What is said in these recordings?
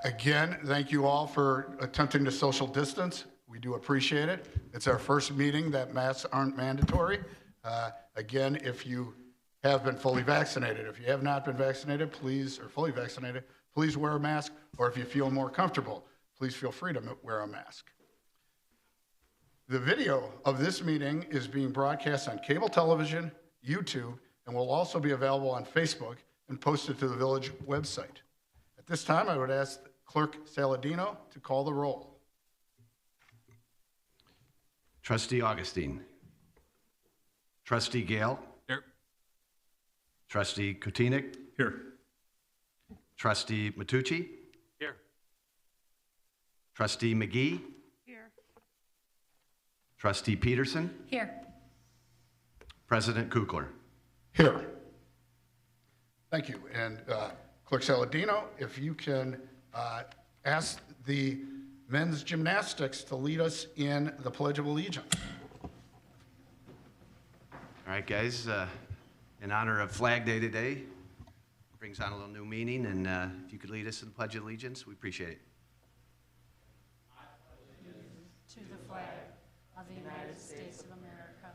Again, thank you all for attempting to social distance. We do appreciate it. It's our first meeting that masks aren't mandatory. Again, if you have been fully vaccinated, if you have not been vaccinated, please, or fully vaccinated, please wear a mask, or if you feel more comfortable, please feel free to wear a mask. The video of this meeting is being broadcast on cable television, YouTube, and will also be available on Facebook and posted to the village website. At this time, I would ask Clerk Saladino to call the roll. Trustee Augustine. Trustee Gale. Here. Trustee Kutinik. Here. Trustee Matucci. Here. Trustee McGee. Here. Trustee Peterson. Here. President Kukler. Here. Thank you. And Clerk Saladino, if you can ask the men's gymnastics to lead us in the Pledge of Allegiance. All right, guys, in honor of Flag Day today, brings on a little new meaning, and if you could lead us in the Pledge of Allegiance, we appreciate it. To the flag of the United States of America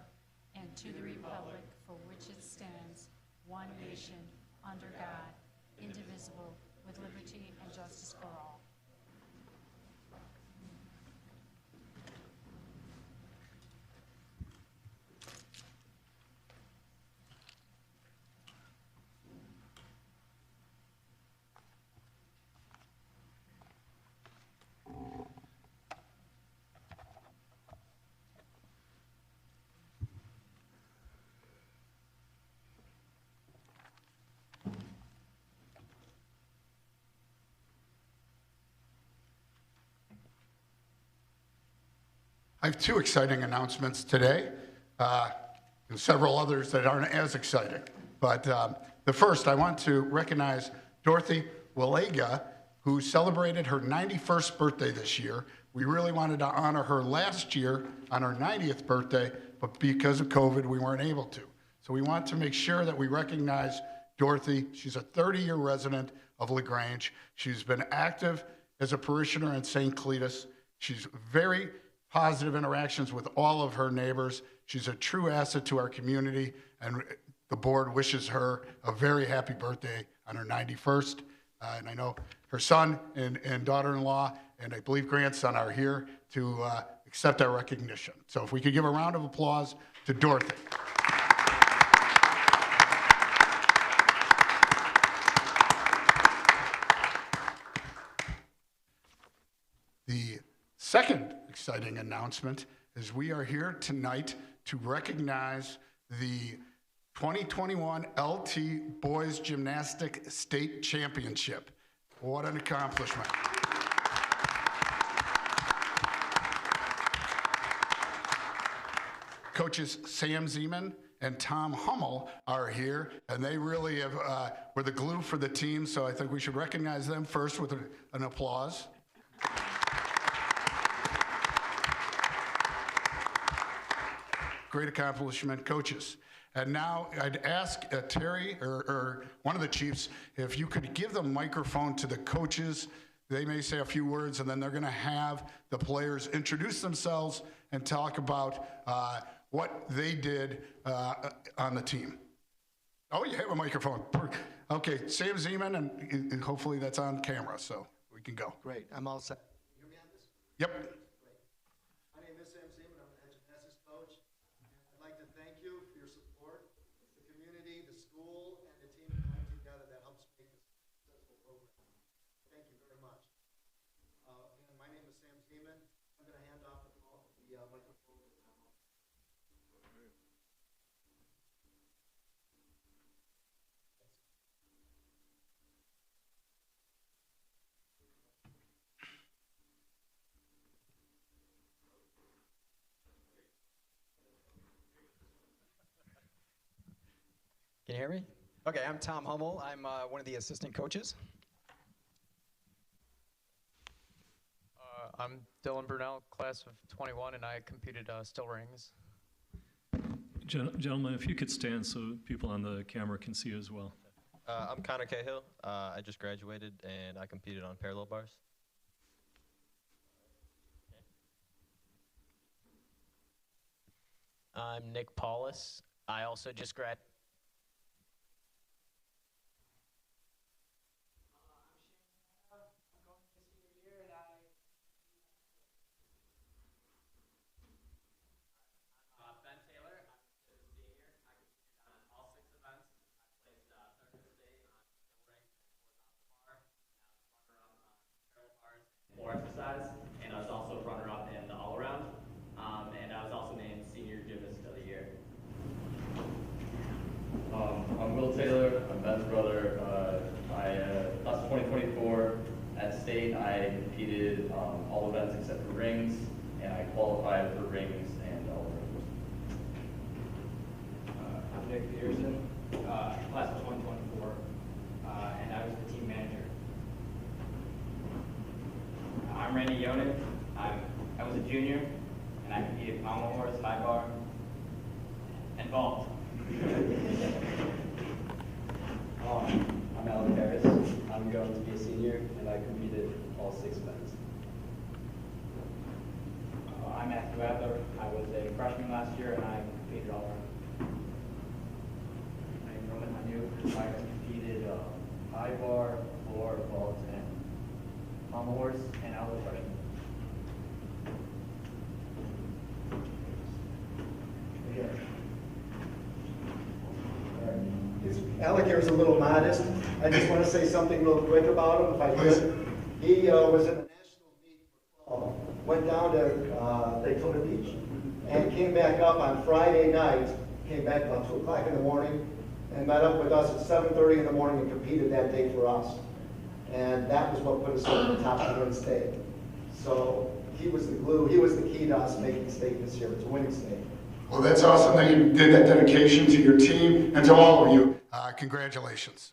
and to the republic for which it stands, one nation, under God, indivisible, with liberty and justice for all. I have two exciting announcements today, and several others that aren't as exciting. But the first, I want to recognize Dorothy Walega, who celebrated her 91st birthday this year. We really wanted to honor her last year on her 90th birthday, but because of COVID, we weren't able to. So we want to make sure that we recognize Dorothy. She's a 30-year resident of Grange. She's been active as a parishioner in St. Cletus. She's very positive interactions with all of her neighbors. She's a true asset to our community, and the board wishes her a very happy birthday on her 91st. And I know her son and daughter-in-law, and I believe grandson are here to accept our recognition. So if we could give a round of applause to Dorothy. The second exciting announcement is we are here tonight to recognize the 2021 LT Boys Gymnastic State Championship. What an accomplishment. Coaches Sam Zeman and Tom Hummel are here, and they really have, were the glue for the team, so I think we should recognize them first with an applause. Great accomplishment, coaches. And now I'd ask Terry or one of the chiefs if you could give the microphone to the coaches. They may say a few words, and then they're going to have the players introduce themselves and talk about what they did on the team. Oh, you have a microphone. Okay, Sam Zeman, and hopefully that's on camera, so we can go. Great, I'm all set. You hear me on this? Yep. Great. My name is Sam Zeman, I'm the head gymnastics coach. I'd like to thank you for your support, the community, the school, and the team coming together that helps make this a successful program. Thank you very much. Again, my name is Sam Zeman. I'm going to hand off the microphone to Tom. Can you hear me? Okay, I'm Tom Hummel. I'm one of the assistant coaches. I'm Dylan Brunel, class of 21, and I competed still rings. Gentlemen, if you could stand so people on the camera can see you as well. I'm Connor Cahill. I just graduated and I competed on parallel bars. I'm Nick Paulus. I also just grad. Ben Taylor, I'm just a senior. I competed on all 6 events. I placed third in the state on skill ring and horizontal bar, and I was runner-up on parallel bars, floor exercise, and I was also runner-up in the all-around. And I was also named senior gymnast of the year. I'm Will Taylor. I'm Ben's brother. Class of 2024 at state, I competed all events except for rings, and I qualified for rings and all rings. I'm Nick Peterson, class of 2024, and I was the team manager. I'm Randy Yonan. I was a junior, and I competed pommel horse, high bar, and vault. I'm Alan Harris. I'm going to be a senior, and I competed all 6 events. I'm Matthew Adler. I was a freshman last year, and I competed all around. I'm Roman Manu. I competed high bar, floor, vault, and pommel horse, and I was a freshman. Alec here is a little modest. I just want to say something real quick about him, if I could. He was in a national meet for football, went down to Daytona Beach, and came back up on Friday night, came back about 2 o'clock in the morning, and met up with us at 7:30 in the morning and competed that day for us. And that was what put us over the top to win state. So he was the glue, he was the key to us making state this year. It's a winning state. Well, that's awesome that you did that dedication to your team and to all of you. Congratulations.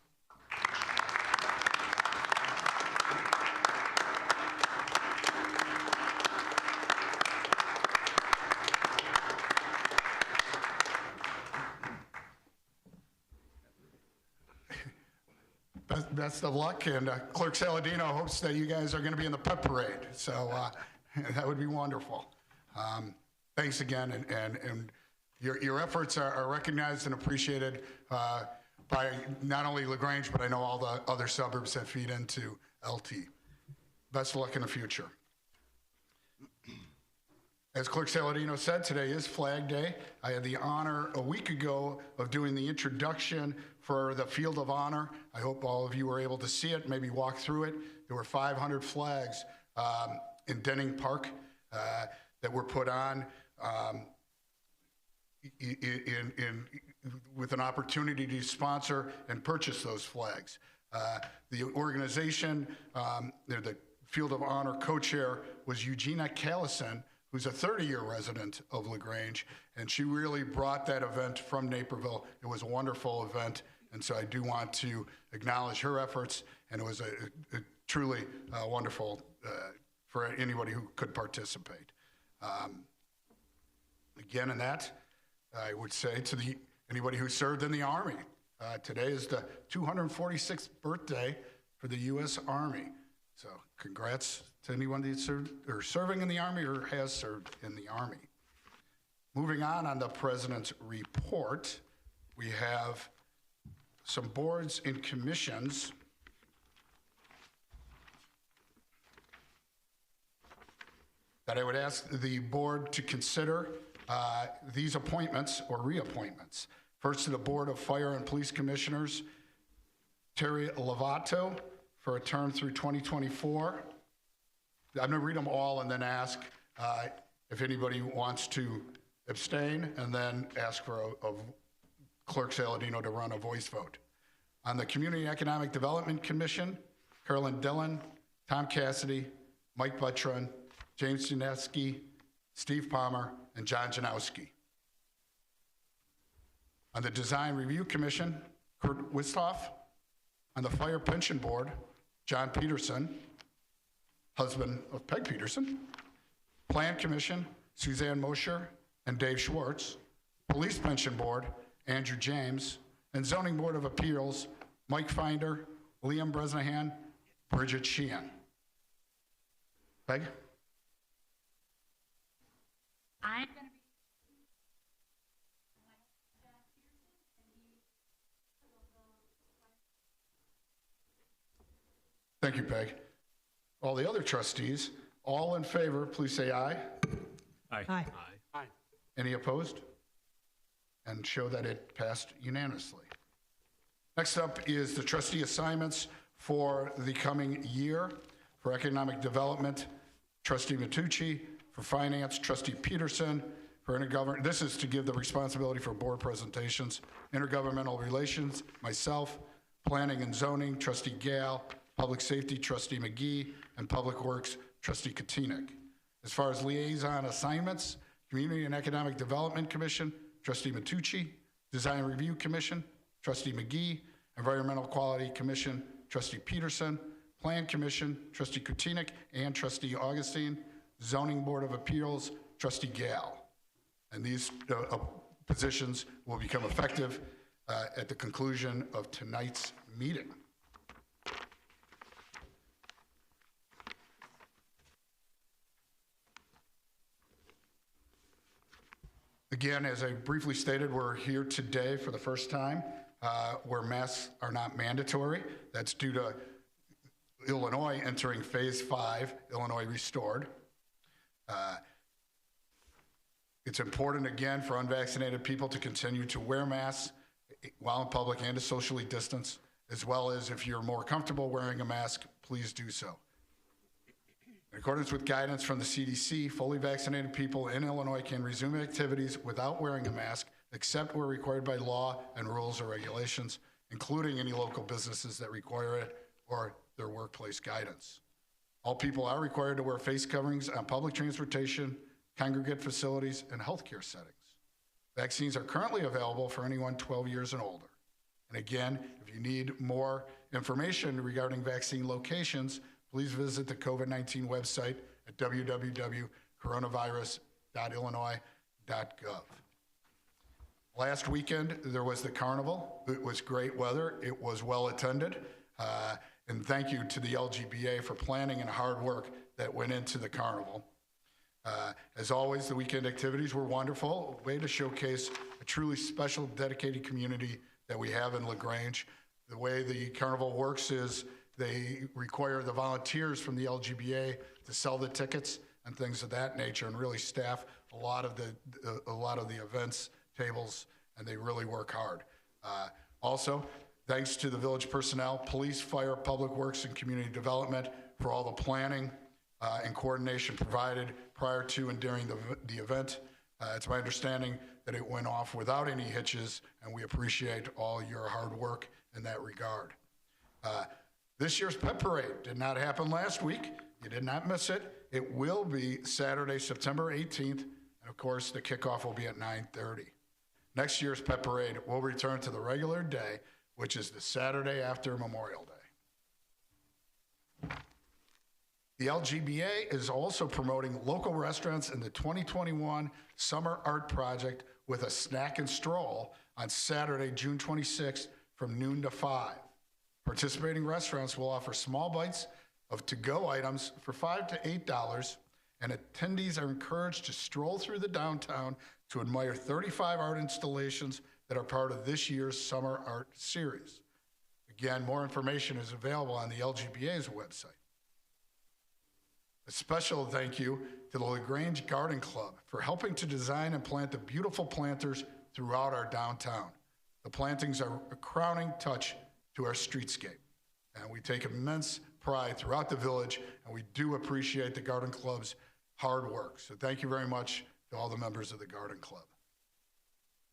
Best of luck, and Clerk Saladino hopes that you guys are going to be in the pep parade, so that would be wonderful. Thanks again, and your efforts are recognized and appreciated by not only LaGrange, but I know all the other suburbs that feed into LT. Best of luck in the future. As Clerk Saladino said, today is Flag Day. I had the honor a week ago of doing the introduction for the Field of Honor. I hope all of you were able to see it, maybe walk through it. There were 500 flags in Denning Park that were put on with an opportunity to sponsor and purchase those flags. The organization, the Field of Honor co-chair was Eugenia Callison, who's a 30-year resident of LaGrange, and she really brought that event from Naperville. It was a wonderful event, and so I do want to acknowledge her efforts, and it was a truly wonderful for anybody who could participate. Again, in that, I would say to anybody who served in the Army, today is the 246th birthday for the U.S. Army. So congrats to anyone that served or serving in the Army or has served in the Army. Moving on the President's report, we have some boards and commissions. That I would ask the board to consider these appointments or reappointments. First, to the Board of Fire and Police Commissioners, Terry Lovato for a term through 2024. I'm going to read them all and then ask if anybody wants to abstain, and then ask for a Clerk Saladino to run a voice vote. On the Community Economic Development Commission, Carolyn Dillon, Tom Cassidy, Mike Buttron, James Janeski, Steve Palmer, and John Janowski. On the Design Review Commission, Kurt Wisthoff. On the Fire Pension Board, John Peterson, husband of Peg Peterson. Plan Commission, Suzanne Mosher and Dave Schwartz. Police Pension Board, Andrew James. And Zoning Board of Appeals, Mike Finder, Liam Bresnahan, Bridget Sheehan. Peg? I'm going to be Thank you, Peg. All the other trustees, all in favor, please say aye. Aye. Any opposed? And show that it passed unanimously. Next up is the trustee assignments for the coming year. For economic development, trustee Matucci. For finance, trustee Peterson. For intergovernmental, this is to give the responsibility for board presentations. Intergovernmental relations, myself. Planning and zoning, trustee Gale. Public safety, trustee McGee. And public works, trustee Katinik. As far as liaison assignments, Community and Economic Development Commission, trustee Matucci. Design Review Commission, trustee McGee. Environmental Quality Commission, trustee Peterson. Plan Commission, trustee Kutinik and trustee Augustine. Zoning Board of Appeals, trustee Gale. And these positions will become effective at the conclusion of tonight's meeting. Again, as I briefly stated, we're here today for the first time where masks are not mandatory. That's due to Illinois entering phase 5, Illinois restored. It's important, again, for unvaccinated people to continue to wear masks while in public and to socially distance, as well as if you're more comfortable wearing a mask, please do so. In accordance with guidance from the CDC, fully vaccinated people in Illinois can resume activities without wearing a mask, except where required by law and rules or regulations, including any local businesses that require it or their workplace guidance. All people are required to wear face coverings on public transportation, congregate facilities, and healthcare settings. Vaccines are currently available for anyone 12 years and older. And again, if you need more information regarding vaccine locations, please visit the COVID-19 website at www.coronavirus.illinois.gov. Last weekend, there was the carnival. It was great weather. It was well attended. And thank you to the LGBA for planning and hard work that went into the carnival. As always, the weekend activities were wonderful, a way to showcase a truly special, dedicated community that we have in LaGrange. The way the carnival works is they require the volunteers from the LGBA to sell the tickets and things of that nature, and really staff a lot of the events tables, and they really work hard. Also, thanks to the village personnel, police, fire, public works, and community development for all the planning and coordination provided prior to and during the event. It's my understanding that it went off without any hitches, and we appreciate all your hard work in that regard. This year's pep parade did not happen last week. You did not miss it. It will be Saturday, September 18th, and of course, the kickoff will be at 9:30. Next year's pep parade will return to the regular day, which is the Saturday after Memorial Day. The LGBA is also promoting local restaurants in the 2021 Summer Art Project with a snack and stroll on Saturday, June 26th from noon to 5. Participating restaurants will offer small bites of to-go items for $5 to $8, and attendees are encouraged to stroll through the downtown to admire 35 art installations that are part of this year's Summer Art Series. Again, more information is available on the LGBA's website. A special thank you to the LaGrange Garden Club for helping to design and plant the beautiful planters throughout our downtown. The plantings are a crowning touch to our streetscape, and we take immense pride throughout the village, and we do appreciate the Garden Club's hard work. So thank you very much to all the members of the Garden Club.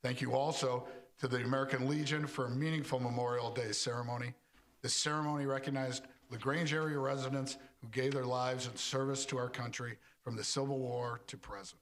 Thank you also to the American Legion for a meaningful Memorial Day ceremony. This ceremony recognized LaGrange area residents who gave their lives in service to our country from the Civil War to present.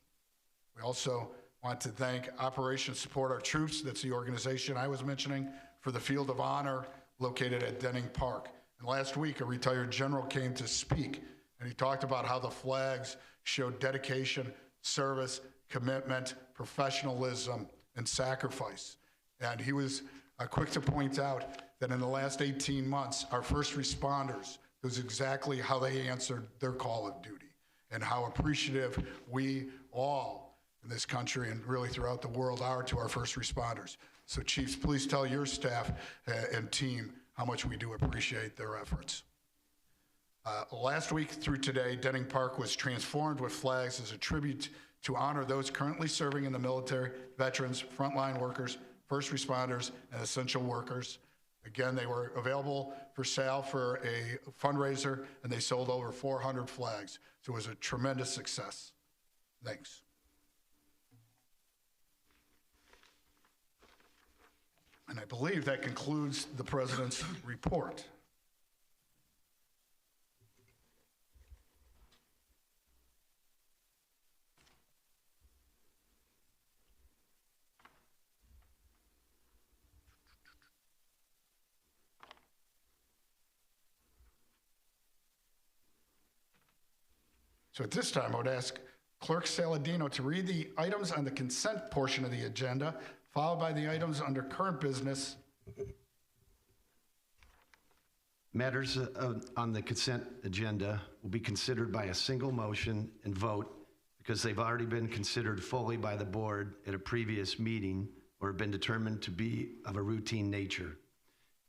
We also want to thank Operation Support Our Troops, that's the organization I was mentioning, for the Field of Honor located at Denning Park. And last week, a retired general came to speak, and he talked about how the flags showed dedication, service, commitment, professionalism, and sacrifice. And he was quick to point out that in the last 18 months, our first responders, it was exactly how they answered their call of duty and how appreciative we all in this country and really throughout the world are to our first responders. So Chiefs, please tell your staff and team how much we do appreciate their efforts. Last week through today, Denning Park was transformed with flags as a tribute to honor those currently serving in the military, veterans, frontline workers, first responders, and essential workers. Again, they were available for sale for a fundraiser, and they sold over 400 flags. So it was a tremendous success. Thanks. And I believe that concludes the President's report. So at this time, I would ask Clerk Saladino to read the items on the consent portion of the agenda, followed by the items under current business. Matters on the consent agenda will be considered by a single motion and vote because they've already been considered fully by the board at a previous meeting or have been determined to be of a routine nature.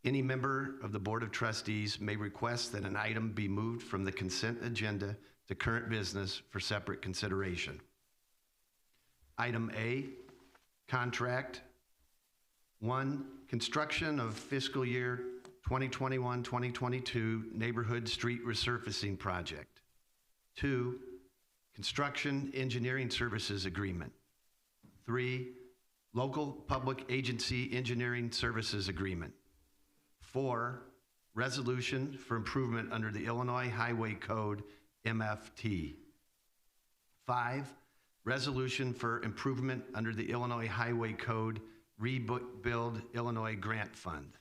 Any member of the Board of Trustees may request that an item be moved from the consent agenda to current business for separate consideration. Item A, contract. 1, construction of fiscal year 2021-2022 neighborhood street resurfacing project. 2, construction engineering services agreement. 3, local public agency engineering services agreement. 4, resolution for improvement under the Illinois Highway Code, MFT. 5, resolution for improvement under the Illinois Highway Code, Rebuild Illinois Grant Fund.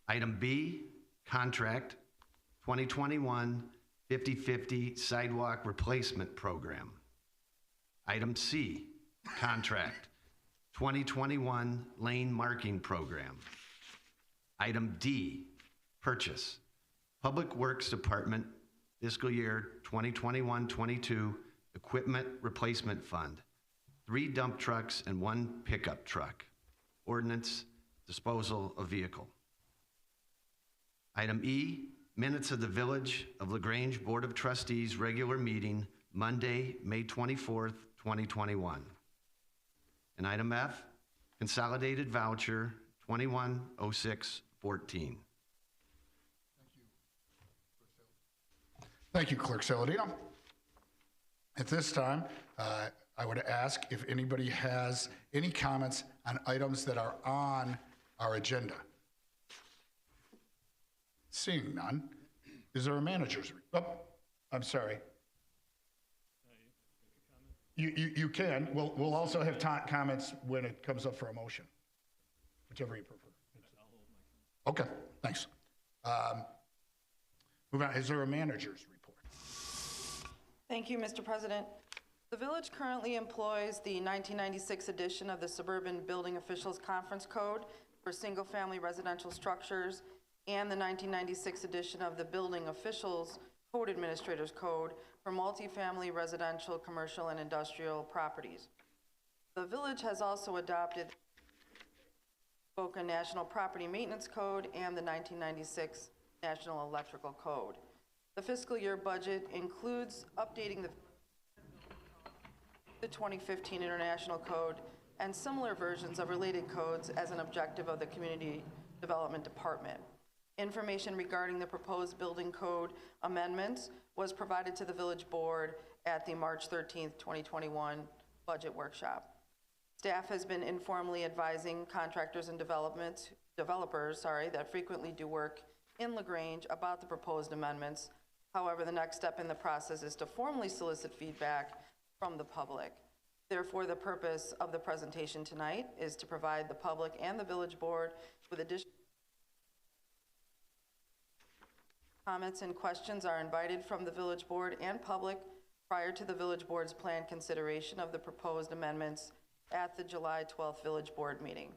Item B, contract 2021 50/50 sidewalk replacement program. Item C, contract 2021 lane marking program. Item D, purchase Public Works Department fiscal year 2021-22 equipment replacement fund, 3 dump trucks and 1 pickup truck. Ordinance, disposal of vehicle. Item E, minutes of the Village of LaGrange Board of Trustees regular meeting, Monday, May 24th, 2021. And item F, consolidated voucher 210614. Thank you, Clerk Saladino. At this time, I would ask if anybody has any comments on items that are on our agenda. Seeing none, is there a manager's? Oh, I'm sorry. You can. We'll also have comments when it comes up for a motion, whichever you prefer. Okay, thanks. Move on. Is there a manager's report? Thank you, Mr. President. The village currently employs the 1996 edition of the Suburban Building Officials Conference Code for single-family residential structures and the 1996 edition of the Building Officials Code Administrators Code for multifamily residential, commercial, and industrial properties. The village has also adopted the Boca National Property Maintenance Code and the 1996 National Electrical Code. The fiscal year budget includes updating the 2015 International Code and similar versions of related codes as an objective of the Community Development Department. Information regarding the proposed building code amendments was provided to the village board at the March 13th, 2021 budget workshop. Staff has been informally advising contractors and developers that frequently do work in LaGrange about the proposed amendments. However, the next step in the process is to formally solicit feedback from the public. Therefore, the purpose of the presentation tonight is to provide the public and the village board with additional comments and questions are invited from the village board and public prior to the village board's planned consideration of the proposed amendments at the July 12th village board meeting.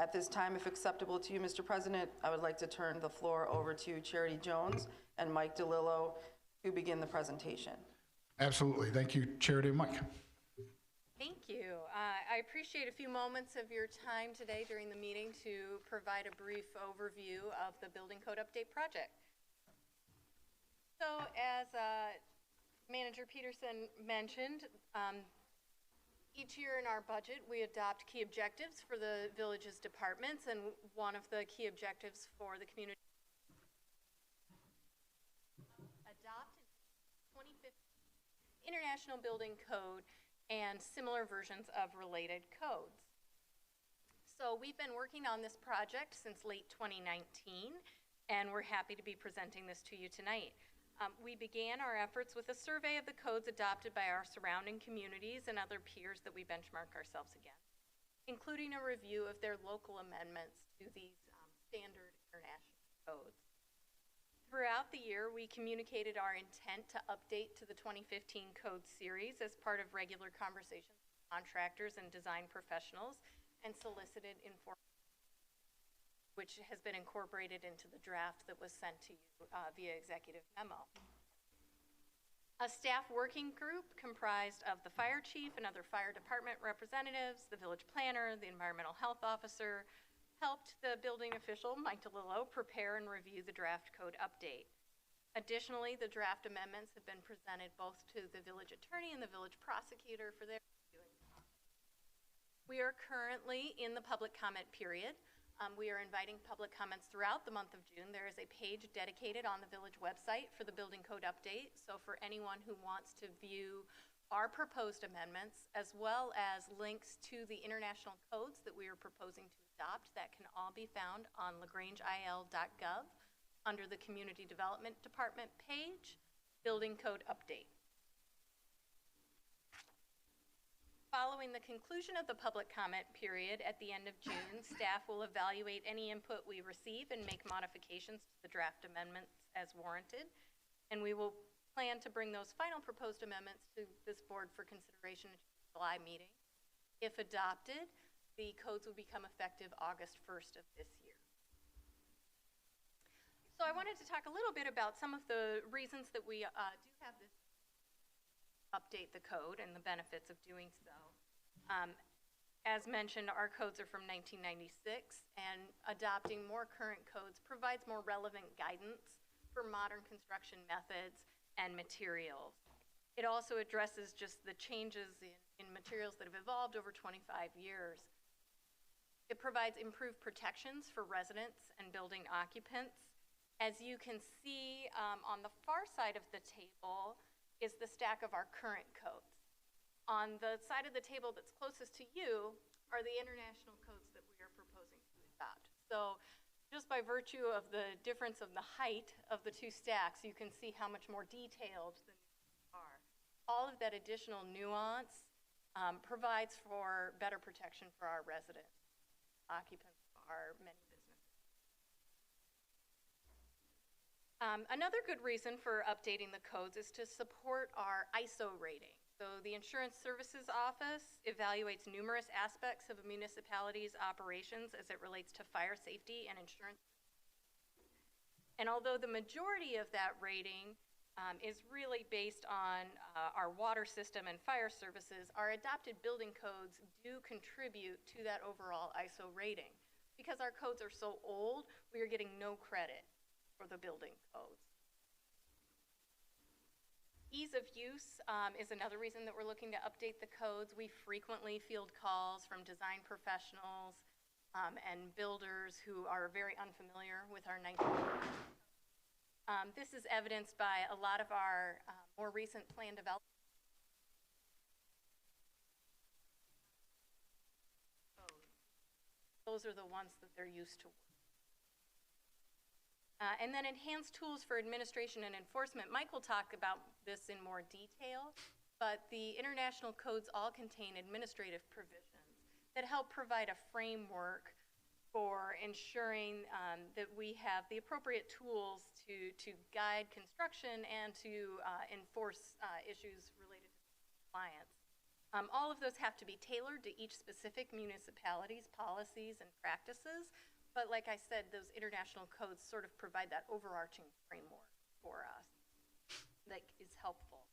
At this time, if acceptable to you, Mr. President, I would like to turn the floor over to Charity Jones and Mike DeLillo to begin the presentation. Absolutely. Thank you, Charity and Mike. Thank you. I appreciate a few moments of your time today during the meeting to provide a brief overview of the Building Code Update project. So as Manager Peterson mentioned, each year in our budget, we adopt key objectives for the village's departments, and one of the key objectives for the community adopt 2015 International Building Code and similar versions of related codes. So we've been working on this project since late 2019, and we're happy to be presenting this to you tonight. We began our efforts with a survey of the codes adopted by our surrounding communities and other peers that we benchmark ourselves against, including a review of their local amendments to these standard international codes. Throughout the year, we communicated our intent to update to the 2015 code series as part of regular conversations with contractors and design professionals, and solicited information, which has been incorporated into the draft that was sent to you via executive memo. A staff working group comprised of the fire chief and other fire department representatives, the village planner, the environmental health officer, helped the building official, Mike DeLillo, prepare and review the draft code update. Additionally, the draft amendments have been presented both to the village attorney and the village prosecutor for their reviewing. We are currently in the public comment period. We are inviting public comments throughout the month of June. There is a page dedicated on the village website for the building code update. So for anyone who wants to view our proposed amendments, as well as links to the international codes that we are proposing to adopt, that can all be found on lagrangeil.gov under the Community Development Department page, Building Code Update. Following the conclusion of the public comment period at the end of June, staff will evaluate any input we receive and make modifications to the draft amendments as warranted. And we will plan to bring those final proposed amendments to this board for consideration at the July meeting. If adopted, the codes will become effective August 1st of this year. So I wanted to talk a little bit about some of the reasons that we do have this update the code and the benefits of doing so. As mentioned, our codes are from 1996, and adopting more current codes provides more relevant guidance for modern construction methods and materials. It also addresses just the changes in materials that have evolved over 25 years. It provides improved protections for residents and building occupants. As you can see on the far side of the table is the stack of our current codes. On the side of the table that's closest to you are the international codes that we are proposing to adopt. So just by virtue of the difference of the height of the two stacks, you can see how much more detailed the new are. All of that additional nuance provides for better protection for our residents, occupants of our many businesses. Another good reason for updating the codes is to support our ISO rating. So the Insurance Services Office evaluates numerous aspects of a municipality's operations as it relates to fire safety and insurance. And although the majority of that rating is really based on our water system and fire services, our adopted building codes do contribute to that overall ISO rating. Because our codes are so old, we are getting no credit for the building codes. Ease of use is another reason that we're looking to update the codes. We frequently field calls from design professionals and builders who are very unfamiliar with our 1990s. This is evidenced by a lot of our more recent plan development. Those are the ones that they're used to. And then enhanced tools for administration and enforcement. Mike will talk about this in more detail, but the international codes all contain administrative provisions that help provide a framework for ensuring that we have the appropriate tools to guide construction and to enforce issues related to compliance. All of those have to be tailored to each specific municipality's policies and practices, but like I said, those international codes sort of provide that overarching framework for us that is helpful.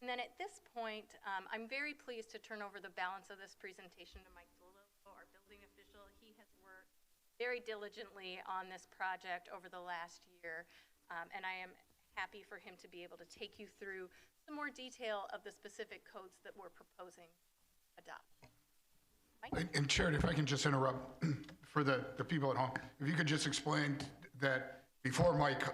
And then at this point, I'm very pleased to turn over the balance of this presentation to Mike Dolo, our building official. He has worked very diligently on this project over the last year, and I am happy for him to be able to take you through some more detail of the specific codes that we're proposing to adopt. Mike? And Charity, if I can just interrupt for the people at home, if you could just explain that before Mike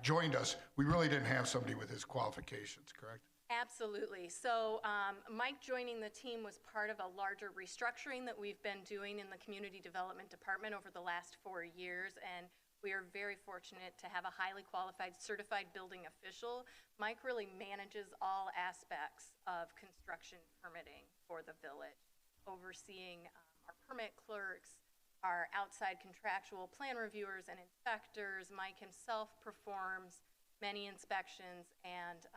joined us, we really didn't have somebody with his qualifications, correct? Absolutely. So Mike joining the team was part of a larger restructuring that we've been doing in the Community Development Department over the last 4 years, and we are very fortunate to have a highly qualified certified building official. Mike really manages all aspects of construction permitting for the village, overseeing our permit clerks, our outside contractual plan reviewers and inspectors. Mike himself performs many inspections and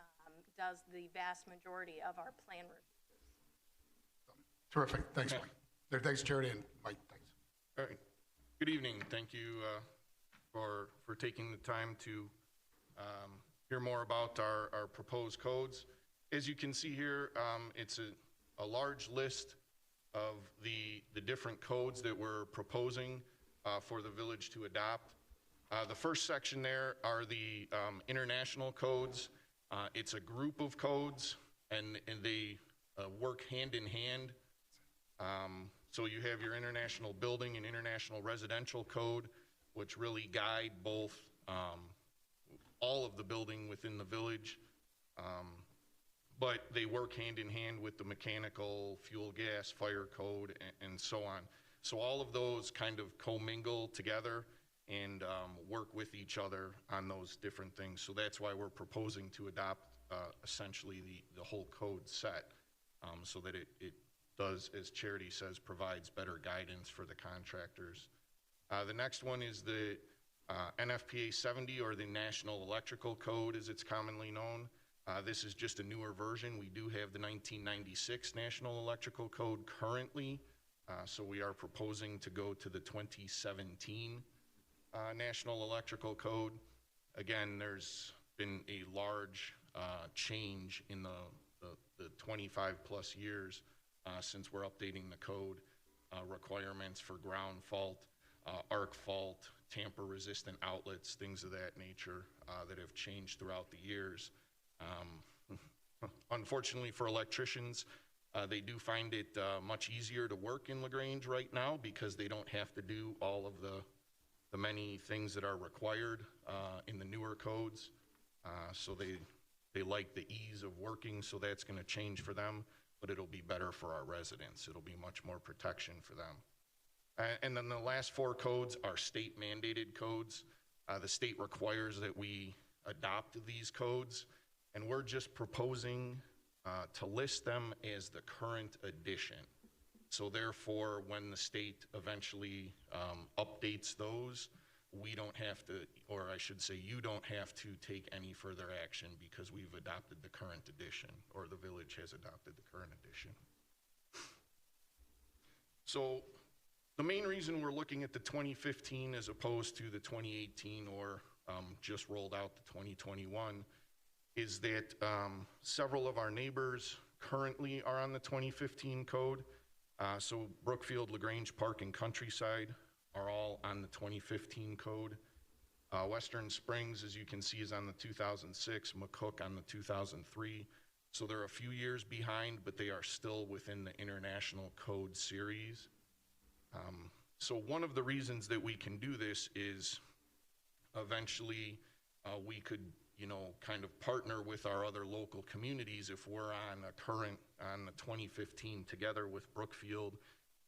does the vast majority of our plan reviews. Terrific. Thanks, Mike. Thanks, Charity, and Mike, thanks. All right. Good evening. Thank you for taking the time to hear more about our proposed codes. As you can see here, it's a large list of the different codes that we're proposing for the village to adopt. The first section there are the international codes. It's a group of codes, and they work hand in hand. So you have your international building and international residential code, which really guide both all of the building within the village. But they work hand in hand with the mechanical, fuel, gas, fire code, and so on. So all of those kind of commingle together and work with each other on those different things. So that's why we're proposing to adopt essentially the whole code set, so that it does, as Charity says, provides better guidance for the contractors. The next one is the NFPA 70, or the National Electrical Code as it's commonly known. This is just a newer version. We do have the 1996 National Electrical Code currently, so we are proposing to go to the 2017 National Electrical Code. Again, there's been a large change in the 25 plus years since we're updating the code. Requirements for ground fault, arc fault, tamper resistant outlets, things of that nature that have changed throughout the years. Unfortunately for electricians, they do find it much easier to work in LaGrange right now because they don't have to do all of the many things that are required in the newer codes. So they like the ease of working, so that's going to change for them, but it'll be better for our residents. It'll be much more protection for them. And then the last 4 codes are state mandated codes. The state requires that we adopt these codes, and we're just proposing to list them as the current edition. So therefore, when the state eventually updates those, we don't have to, or I should say you don't have to take any further action because we've adopted the current edition, or the village has adopted the current edition. So the main reason we're looking at the 2015 as opposed to the 2018 or just rolled out the 2021 is that several of our neighbors currently are on the 2015 code. So Brookfield, LaGrange Park, and Countryside are all on the 2015 code. Western Springs, as you can see, is on the 2006, McCook on the 2003. So they're a few years behind, but they are still within the international code series. So one of the reasons that we can do this is eventually we could, kind of partner with our other local communities. If we're on the 2015 together with Brookfield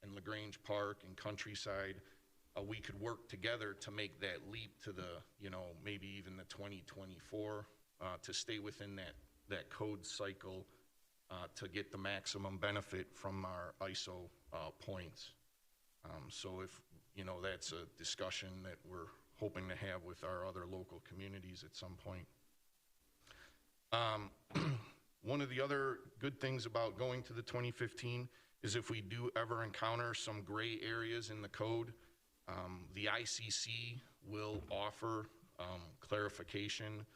and LaGrange Park and Countryside, we could work together to make that leap to the, maybe even the 2024 to stay within that code cycle to get the maximum benefit from our ISO points. So if, that's a discussion that we're hoping to have with our other local communities at some point. One of the other good things about going to the 2015 is if we do ever encounter some gray areas in the code, the ICC will offer clarification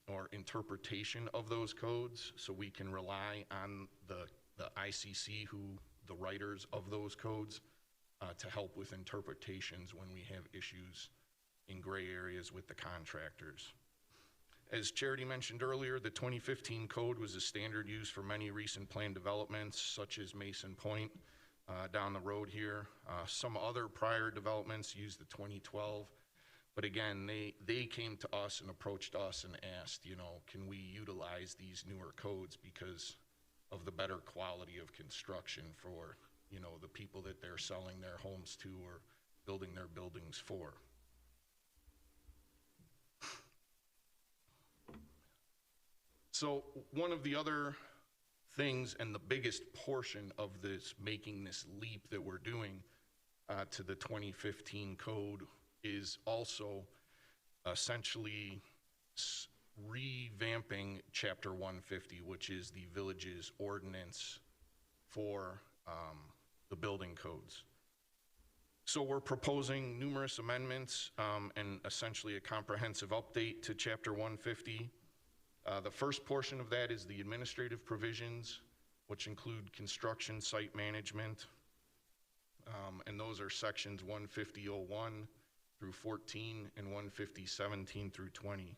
or interpretation of those codes, so we can rely on the ICC, the writers of those codes, to help with interpretations when we have issues in gray areas with the contractors. As Charity mentioned earlier, the 2015 code was a standard used for many recent planned developments, such as Mason Point down the road here. Some other prior developments used the 2012, but again, they came to us and approached us and asked, you know, can we utilize these newer codes because of the better quality of construction for, you know, the people that they're selling their homes to or building their buildings for. So one of the other things, and the biggest portion of this, making this leap that we're doing to the 2015 code, is also essentially revamping Chapter 150, which is the village's ordinance for the building codes. So we're proposing numerous amendments and essentially a comprehensive update to Chapter 150. The first portion of that is the administrative provisions, which include construction site management, and those are sections 150.01 through 14 and 150.17 through 20.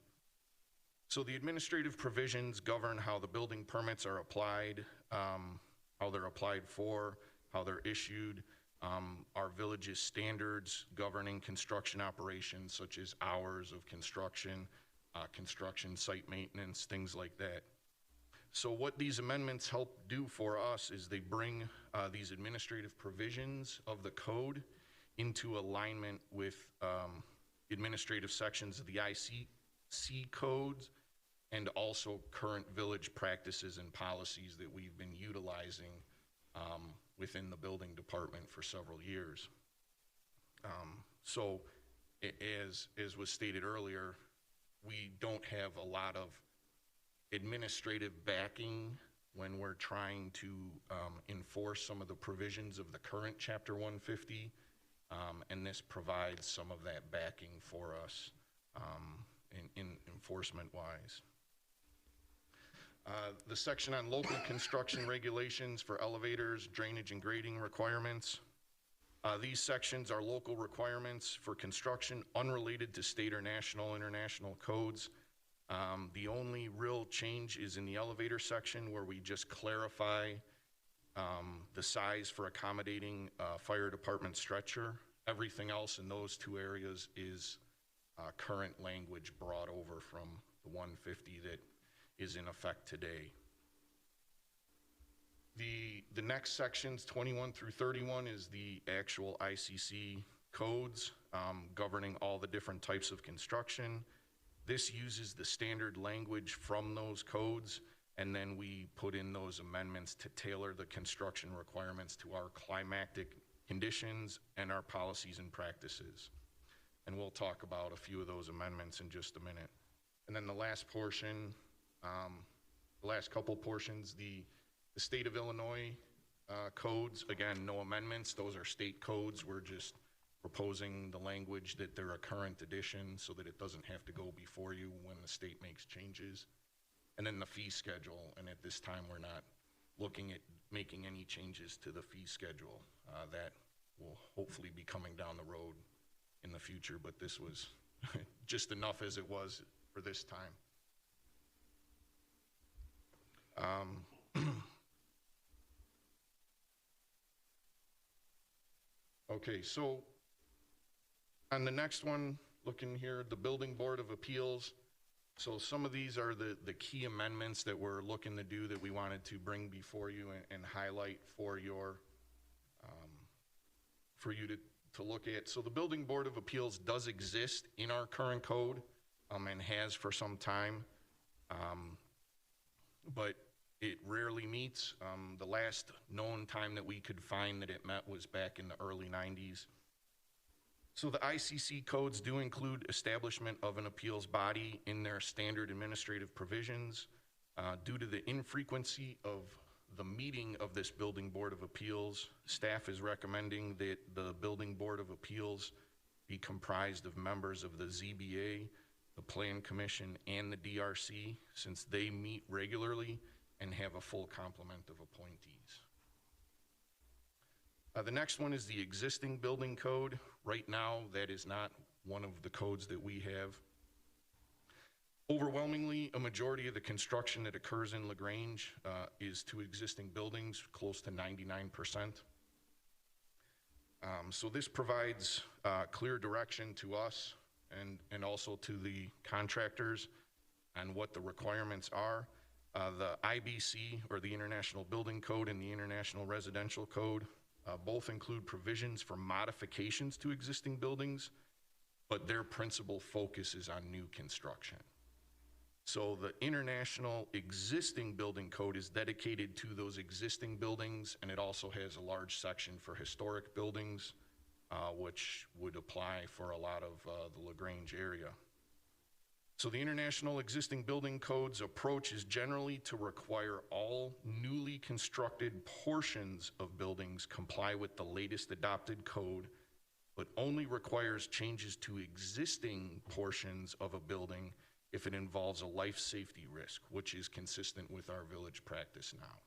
So the administrative provisions govern how the building permits are applied, how they're applied for, how they're issued, our village's standards governing construction operations, such as hours of construction, construction site maintenance, things like that. So what these amendments help do for us is they bring these administrative provisions of the code into alignment with administrative sections of the Icc Codes and also current village practices and policies that we've been utilizing within the building department for several years. So as was stated earlier, we don't have a lot of administrative backing when we're trying to enforce some of the provisions of the current Chapter 150, and this provides some of that backing for us in enforcement-wise. The section on local construction regulations for elevators, drainage, and grading requirements. These sections are local requirements for construction unrelated to state or international codes. The only real change is in the elevator section, where we just clarify the size for accommodating fire department stretcher. Everything else in those two areas is current language brought over from the 150 that is in effect today. The next sections, 21 through 31, is the actual Icc codes governing all the different types of construction. This uses the standard language from those codes, and then we put in those amendments to tailor the construction requirements to our climatic conditions and our policies and practices. And we'll talk about a few of those amendments in just a minute. And then the last portion, the last couple portions, the state of Illinois codes, again, no amendments. Those are state codes. We're just proposing the language that they're a current edition so that it doesn't have to go before you when the state makes changes. And then the fee schedule, and at this time we're not looking at making any changes to the fee schedule. That will hopefully be coming down the road in the future, but this was just enough as it was for this time. Okay, so on the next one, looking here, the Building Board of Appeals. So some of these are the key amendments that we're looking to do that we wanted to bring before you and highlight for your, for you to look at. So the Building Board of Appeals does exist in our current code and has for some time, but it rarely meets. The last known time that we could find that it met was back in the early 90s. So the Icc codes do include establishment of an appeals body in their standard administrative provisions. Due to the infrequency of the meeting of this Building Board of Appeals, staff is recommending that the Building Board of Appeals be comprised of members of the ZBA, the Plan Commission, and the DRC, since they meet regularly and have a full complement of appointees. The next one is the existing building code. Right now, that is not one of the codes that we have. Overwhelmingly, a majority of the construction that occurs in LaGrange is to existing buildings, close to 99%. So this provides clear direction to us and also to the contractors on what the requirements are. The IBC, or the International Building Code, and the International Residential Code both include provisions for modifications to existing buildings, but their principal focus is on new construction. So the International Existing Building Code is dedicated to those existing buildings, and it also has a large section for historic buildings, which would apply for a lot of the LaGrange area. So the International Existing Building Code's approach is generally to require all newly constructed portions of buildings comply with the latest adopted code, but only requires changes to existing portions of a building if it involves a life safety risk, which is consistent with our village practice now.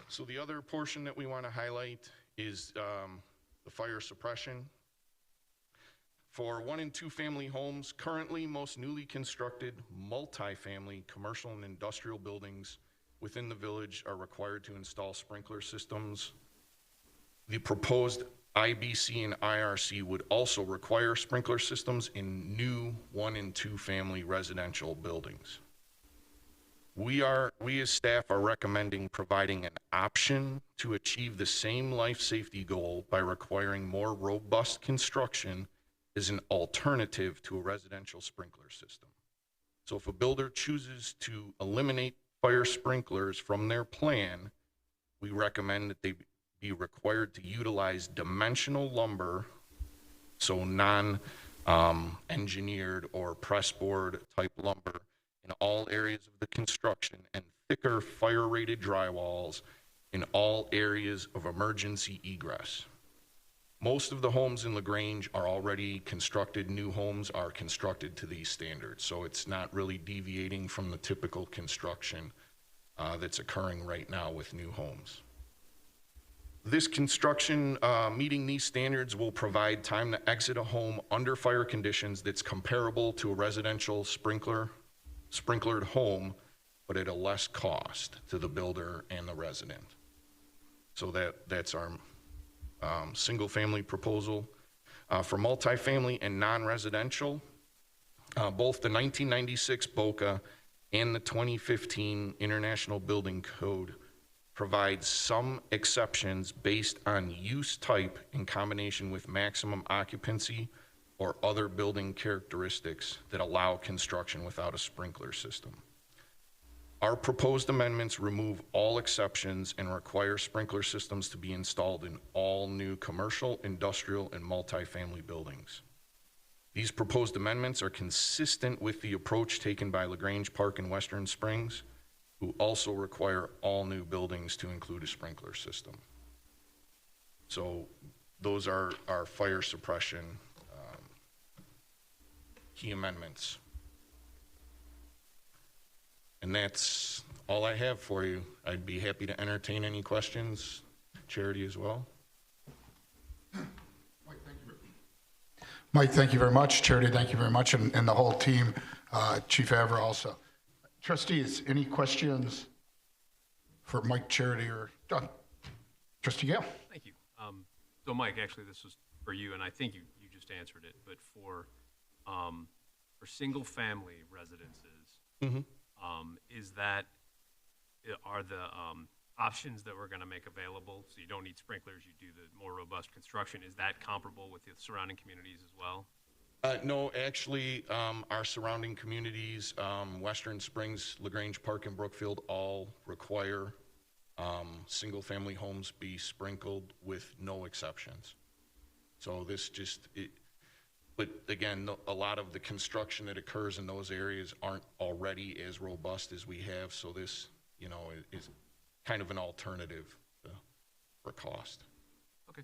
So the other portion that we want to highlight is the fire suppression. For 1 and 2 family homes, currently most newly constructed multi-family commercial and industrial buildings within the village are required to install sprinkler systems. The proposed IBC and IRC would also require sprinkler systems in new 1 and 2 family residential buildings. We as staff are recommending providing an option to achieve the same life safety goal by requiring more robust construction as an alternative to a residential sprinkler system. So if a builder chooses to eliminate fire sprinklers from their plan, we recommend that they be required to utilize dimensional lumber, so non-engineered or pressboard type lumber, in all areas of the construction, and thicker fire-rated drywalls in all areas of emergency egress. Most of the homes in LaGrange are already constructed. New homes are constructed to these standards, so it's not really deviating from the typical construction that's occurring right now with new homes. This construction meeting these standards will provide time to exit a home under fire conditions that's comparable to a residential sprinklered home, but at a less cost to the builder and the resident. So that's our single family proposal. For multifamily and non-residential, both the 1996 BOCA and the 2015 International Building Code provides some exceptions based on use type in combination with maximum occupancy or other building characteristics that allow construction without a sprinkler system. Our proposed amendments remove all exceptions and require sprinkler systems to be installed in all new commercial, industrial, and multifamily buildings. These proposed amendments are consistent with the approach taken by LaGrange Park and Western Springs, who also require all new buildings to include a sprinkler system. So those are our fire suppression key amendments. And that's all I have for you. I'd be happy to entertain any questions. Charity as well. Mike, thank you very much. Charity, thank you very much, and the whole team, Chief Avra also. Trustees, any questions for Mike, Charity, or John? Trustee Gale. Thank you. So Mike, actually this was for you, and I think you just answered it, but for single family residences, are the options that we're going to make available, so you don't need sprinklers, you do the more robust construction, is that comparable with the surrounding communities as well? No, actually, our surrounding communities, Western Springs, LaGrange Park, and Brookfield all require single family homes be sprinkled with no exceptions. So this just, But again, a lot of the construction that occurs in those areas aren't already as robust as we have, so this, you know, is kind of an alternative for cost. Okay.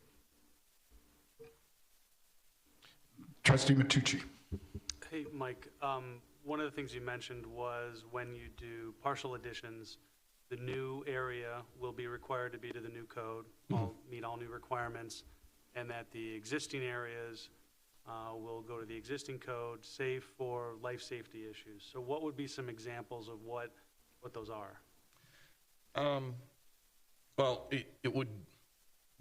Trustee Matucci. Hey, Mike, one of the things you mentioned was when you do partial additions, the new area will be required to be to the new code, meet all new requirements, and that the existing areas will go to the existing code, save for life safety issues. So what would be some examples of what those are? Well, it would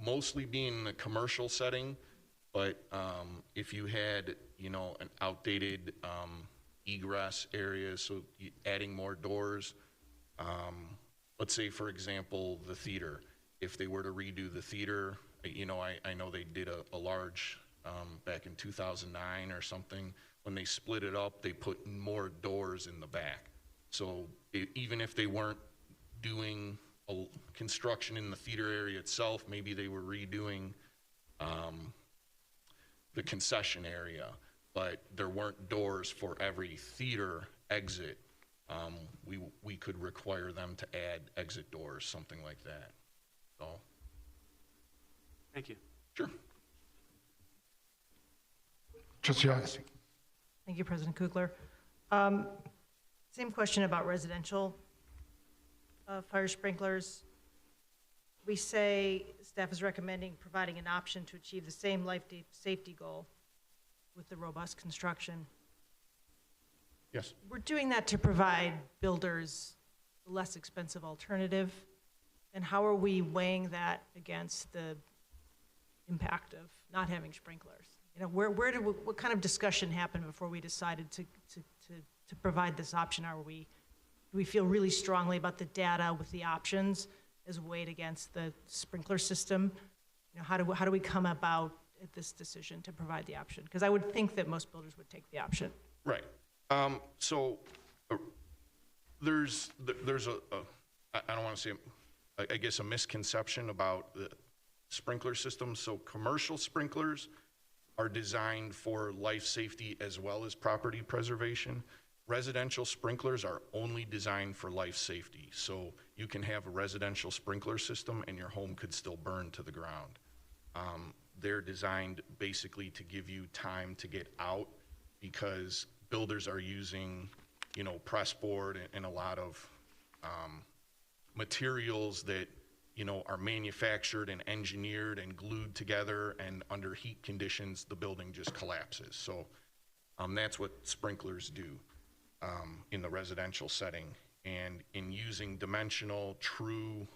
mostly be in the commercial setting, but if you had, you know, an outdated egress area, so adding more doors, let's say, for example, the theater. If they were to redo the theater, you know, I know they did a large, back in 2009 or something. When they split it up, they put more doors in the back. So even if they weren't doing construction in the theater area itself, maybe they were redoing the concession area, but there weren't doors for every theater exit. We could require them to add exit doors, something like that. So. Thank you. Sure. Trustee Agassi. Thank you, President Kugler. Same question about residential fire sprinklers. We say staff is recommending providing an option to achieve the same life safety goal with the robust construction. Yes. We're doing that to provide builders a less expensive alternative. And how are we weighing that against the impact of not having sprinklers? You know, what kind of discussion happened before we decided to provide this option? Do we feel really strongly about the data with the options as weighed against the sprinkler system? You know, how do we come about this decision to provide the option? Because I would think that most builders would take the option. Right. So there's I don't want to say, I guess, a misconception about the sprinkler system. So commercial sprinklers are designed for life safety as well as property preservation. Residential sprinklers are only designed for life safety. So you can have a residential sprinkler system and your home could still burn to the ground. They're designed basically to give you time to get out, because builders are using, you know, press board and a lot of materials that, you know, are manufactured and engineered and glued together, and under heat conditions, the building just collapses. So that's what sprinklers do in the residential setting. And in using dimensional true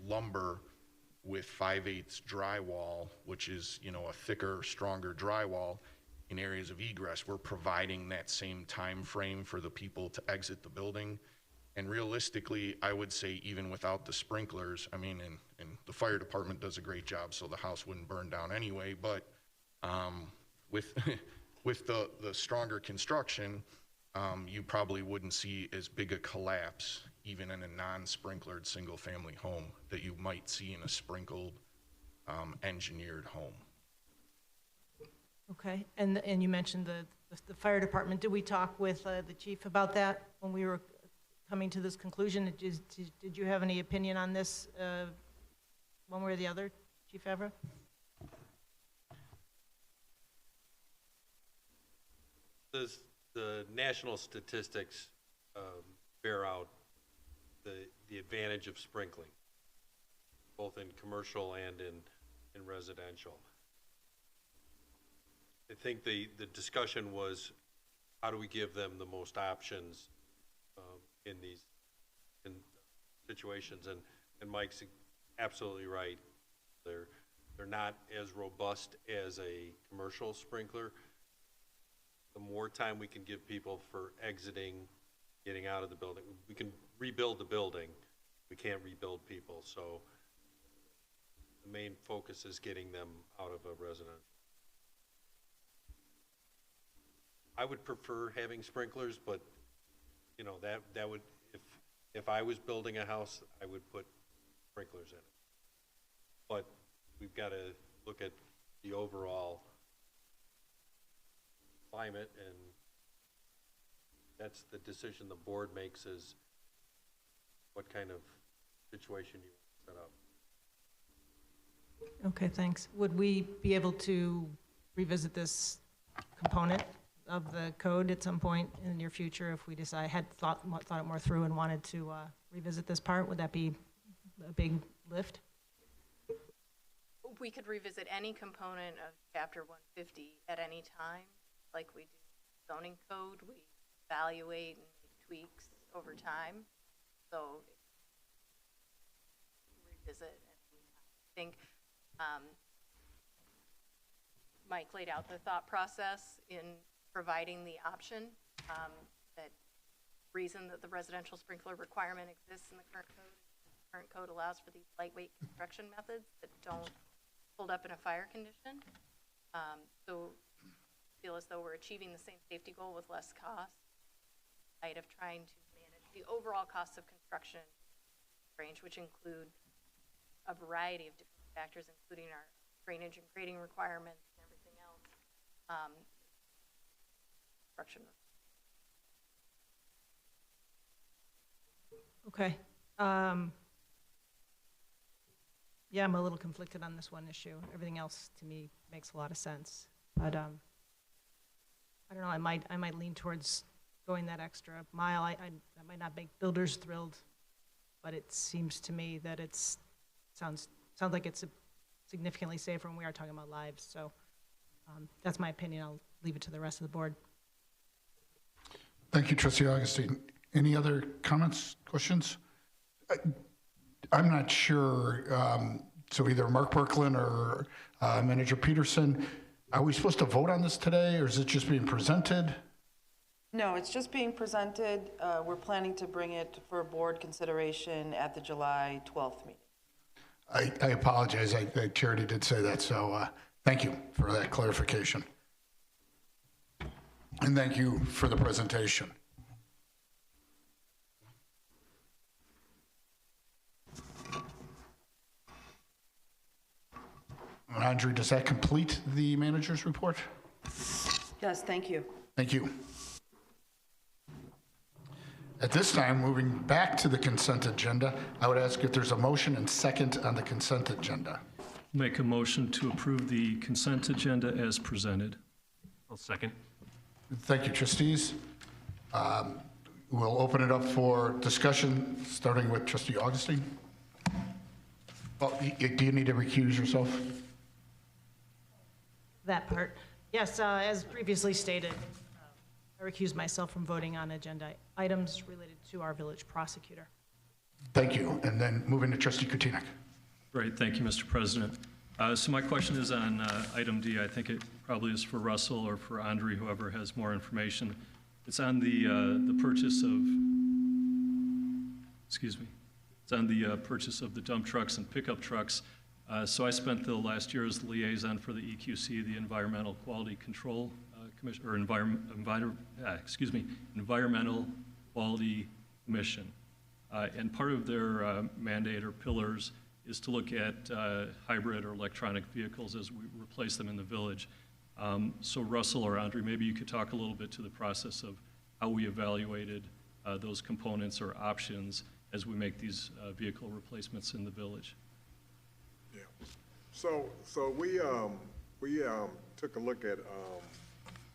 lumber with 5/8 drywall, which is, you know, a thicker, stronger drywall in areas of egress, we're providing that same time frame for the people to exit the building. And realistically, I would say even without the sprinklers, I mean, and the fire department does a great job, so the house wouldn't burn down anyway, but with the stronger construction, you probably wouldn't see as big a collapse even in a non-sprinklered single-family home that you might see in a sprinkled, engineered home. Okay, and you mentioned the fire department. Did we talk with the chief about that when we were coming to this conclusion? Did you have any opinion on this one way or the other, Chief Evra? The national statistics bear out the advantage of sprinkling, both in commercial and in residential. I think the discussion was, how do we give them the most options in these situations? And Mike's absolutely right. They're not as robust as a commercial sprinkler. The more time we can give people for exiting, getting out of the building, we can rebuild the building. We can't rebuild people. So the main focus is getting them out of a residential. I would prefer having sprinklers, but you know, that would, if I was building a house, I would put sprinklers in it. But we've got to look at the overall climate, and that's the decision the board makes, is what kind of situation you want to set up. Okay, thanks. Would we be able to revisit this component of the code at some point in the near future if we decide, had thought it more through and wanted to revisit this part? Would that be a big lift? We could revisit any component of Chapter 150 at any time, like we do zoning code. We evaluate and make tweaks over time. So revisit at any time. I think Mike laid out the thought process in providing the option, that reason that the residential sprinkler requirement exists in the current code. The current code allows for these lightweight construction methods that don't hold up in a fire condition. So feel as though we're achieving the same safety goal with less cost, in light of trying to manage the overall costs of construction range, which include a variety of different factors, including our drainage and grading requirements and everything else. Construction. Okay. Yeah, I'm a little conflicted on this one issue. Everything else to me makes a lot of sense. But I don't know, I might lean towards going that extra mile. I might not make builders thrilled, but it seems to me that sounds like it's significantly safer when we are talking about lives. So that's my opinion. I'll leave it to the rest of the board. Thank you, Trustee Augustine. Any other comments, questions? I'm not sure. So either Mark Berklin or Manager Peterson, are we supposed to vote on this today, or is it just being presented? No, it's just being presented. We're planning to bring it for board consideration at the July 12th meeting. I apologize. Charity did say that, so thank you for that clarification. And thank you for the presentation. Andre, does that complete the manager's report? Yes, thank you. Thank you. At this time, moving back to the consent agenda, I would ask if there's a motion and second on the consent agenda. Make a motion to approve the consent agenda as presented. I'll second. Thank you, trustees. We'll open it up for discussion, starting with Trustee Augustine. Well, do you need to recuse yourself? That part. Yes, as previously stated, I recuse myself from voting on agenda items related to our village prosecutor. Thank you. And then moving to Trustee Kutinek. Great, thank you, Mr. President. So my question is on item D. I think it probably is for Russell or for Andre, whoever has more information. It's on the purchase of, excuse me, it's on the purchase of the dump trucks and pickup trucks. So I spent the last year as the liaison for the EQC, the Environmental Quality Control Commission, or Environmental Quality Commission. And part of their mandate or pillars is to look at hybrid or electronic vehicles as we replace them in the village. So Russell or Andre, maybe you could talk a little bit to the process of how we evaluated those components or options as we make these vehicle replacements in the village. Yeah. So we took a look at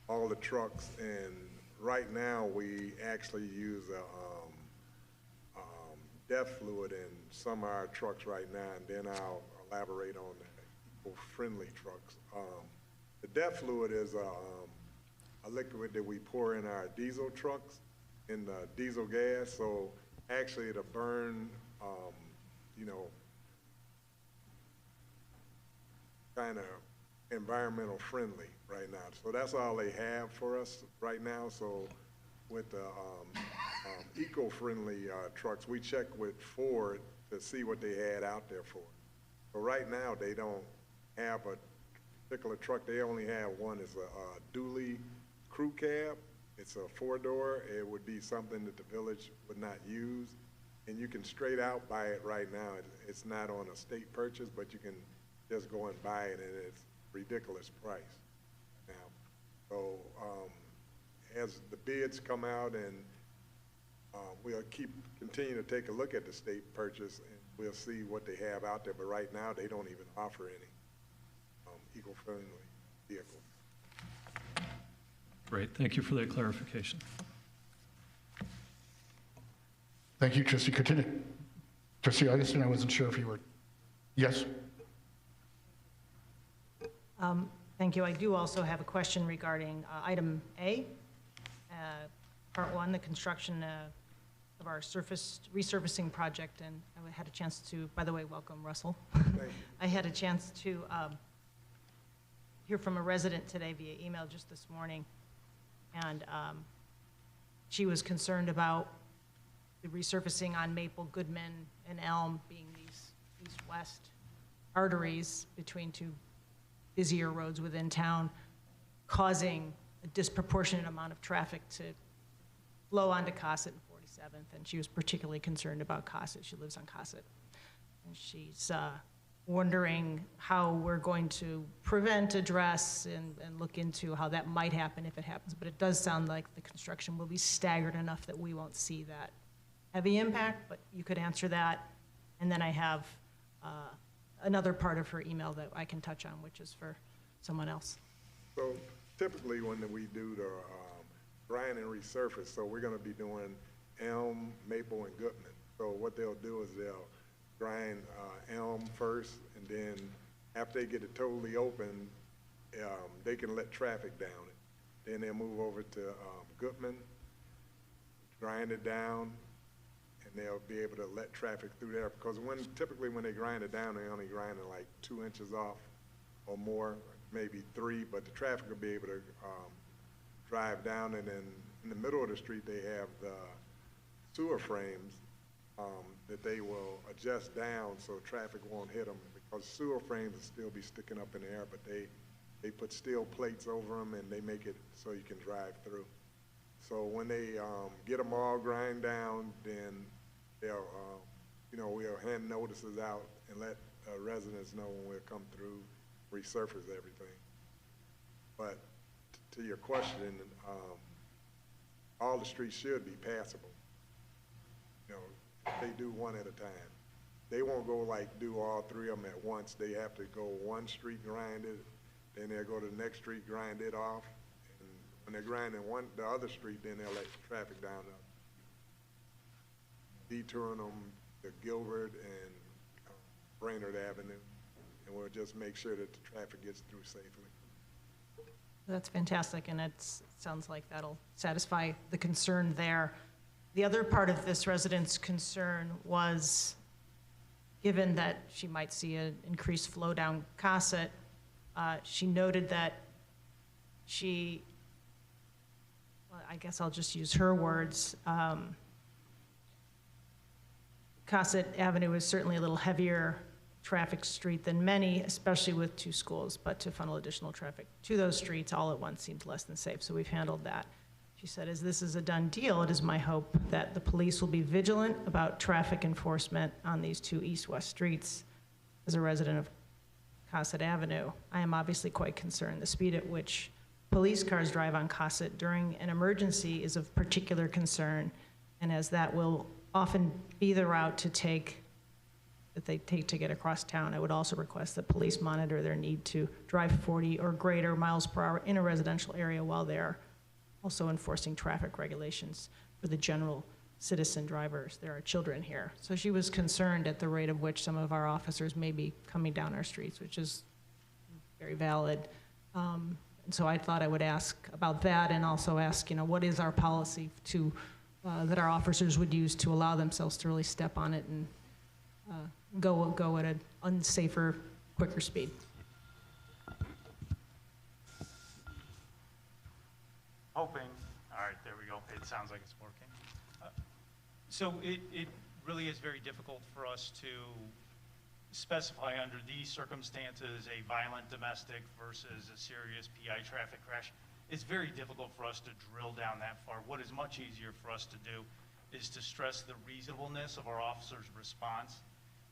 all the trucks, and right now we actually use DEF fluid in some of our trucks right now, and then I'll elaborate on the eco-friendly trucks. The DEF fluid is a liquid that we pour in our diesel trucks, in the diesel gas, so actually it'll burn, kind of environmental friendly right now. So that's all they have for us right now. So with the eco-friendly trucks, we checked with Ford to see what they had out there for. So right now they don't have a particular truck. They only have one. It's a dually crew cab. It's a 4-door. It would be something that the village would not use. And you can straight out buy it right now. It's not on a state purchase, but you can just go and buy it, and it's a ridiculous price now. So as the bids come out, and we'll continue to take a look at the state purchase, and we'll see what they have out there. But right now, they don't even offer any eco-friendly vehicles. Great, thank you for that clarification. Thank you, Trustee Kotinik. Trustee Augustine, I wasn't sure if you were, yes? Thank you. I do also have a question regarding item A, part 1, the construction of our surface resurfacing project. And I had a chance to, by the way, welcome Russell. I had a chance to hear from a resident today via email just this morning. And she was concerned about the resurfacing on Maple, Goodman, and Elm being these east-west arteries between two busier roads within town, causing a disproportionate amount of traffic to flow onto Cossett and 47th. And she was particularly concerned about Cossett. She lives on Cossett. And she's wondering how we're going to prevent, address, and look into how that might happen if it happens. But it does sound like the construction will be staggered enough that we won't see that heavy impact, but you could answer that. And then I have another part of her email that I can touch on, which is for someone else. So typically when we do the grind and resurface, so we're gonna be doing Elm, Maple, and Goodman. So what they'll do is they'll grind Elm first, and then after they get it totally open, they can let traffic down it. Then they'll move over to Goodman, grind it down, and they'll be able to let traffic through there. Because typically when they grind it down, they only grind it like 2 inches off or more, maybe 3, but the traffic will be able to drive down. And then in the middle of the street, they have the sewer frames that they will adjust down so traffic won't hit them, because sewer frames will still be sticking up in the air, but they put steel plates over them and they make it so you can drive through. So when they get them all grind down, then they'll, we'll hand notices out and let residents know when we'll come through, resurface everything. But to your question, all the streets should be passable. If they do one at a time. They won't go do all 3 of them at once. They have to go one street, grind it, then they'll go to the next street, grind it off. And when they're grinding the other street, then they'll let traffic down detouring them to Gilbert and Brainerd Avenue. And we'll just make sure that the traffic gets through safely. That's fantastic, and it sounds like that'll satisfy the concern there. The other part of this resident's concern was, given that she might see an increased flow down Cossett, she noted that I guess I'll just use her words, Cossett Avenue is certainly a little heavier traffic street than many, especially with 2 schools, but to funnel additional traffic to those streets all at once seems less than safe, so we've handled that. She said, as this is a done deal, it is my hope that the police will be vigilant about traffic enforcement on these 2 east-west streets. As a resident of Cossett Avenue, I am obviously quite concerned. The speed at which police cars drive on Cossett during an emergency is of particular concern, and as that will often be the route that they take to get across town, I would also request that police monitor their need to drive 40 or greater miles per hour in a residential area while they're also enforcing traffic regulations for the general citizen drivers. There are children here. So she was concerned at the rate of which some of our officers may be coming down our streets, which is very valid. And so I thought I would ask about that, and also ask, what is our policy that our officers would use to allow themselves to really step on it and go at an unsafer, quicker speed. Hoping. All right, there we go. It sounds like it's working. So it really is very difficult for us to specify under these circumstances a violent domestic versus a serious PI traffic crash. It's very difficult for us to drill down that far. What is much easier for us to do is to stress the reasonableness of our officers' response,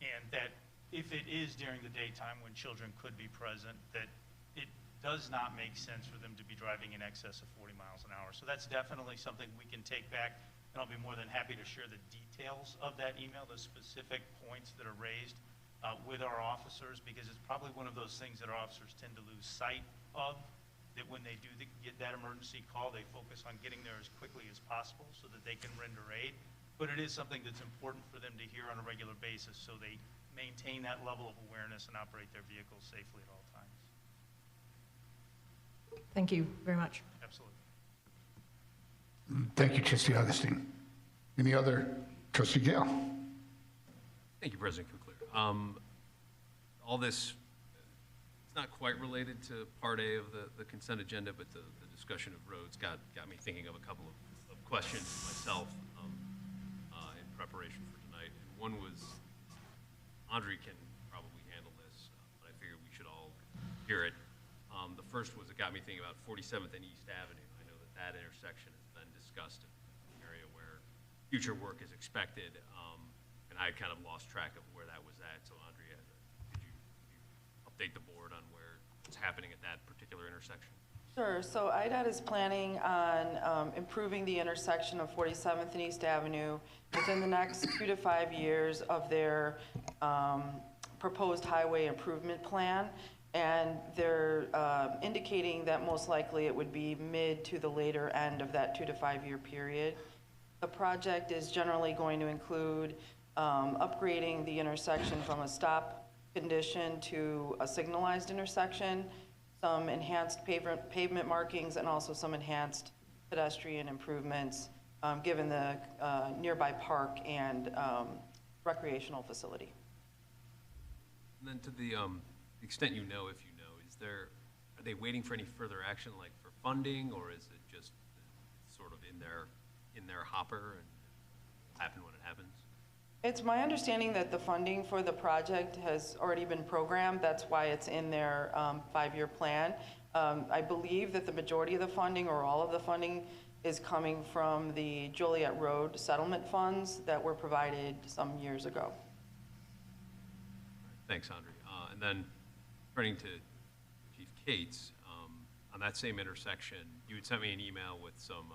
and that if it is during the daytime when children could be present, that it does not make sense for them to be driving in excess of 40 miles an hour. So that's definitely something we can take back, and I'll be more than happy to share the details of that email, the specific points that are raised with our officers, because it's probably one of those things that our officers tend to lose sight of, that when they do get that emergency call, they focus on getting there as quickly as possible so that they can render aid. But it is something that's important for them to hear on a regular basis so they maintain that level of awareness and operate their vehicles safely at all times. Thank you very much. Absolutely. Thank you, Trustee Augustine. Any other? Trustee Gale. Thank you, President Kukler. All this, it's not quite related to Part A of the consent agenda, but the discussion of roads got me thinking of a couple of questions myself in preparation for tonight. And one was, Andre can probably handle this, but I figured we should all hear it. The first was, it got me thinking about 47th and East Avenue. I know that intersection has been discussed in an area where future work is expected, and I kind of lost track of where that was at. So Andrea, could you update the board on what's happening at that particular intersection? Sure. So IDOT is planning on improving the intersection of 47th and East Avenue within the next 2 to 5 years of their proposed highway improvement plan. And they're indicating that most likely it would be mid to the later end of that 2 to 5 year period. The project is generally going to include upgrading the intersection from a stop condition to a signalized intersection, some enhanced pavement markings, and also some enhanced pedestrian improvements given the nearby park and recreational facility. And then to the extent you know, if you know, are they waiting for any further action, like for funding, or is it just sort of in their hopper and happen when it happens? It's my understanding that the funding for the project has already been programmed. That's why it's in their 5-year plan. I believe that the majority of the funding, or all of the funding, is coming from the Joliet Road settlement funds that were provided some years ago. Thanks, Andre. And then turning to Chief Cates, on that same intersection, you had sent me an email with some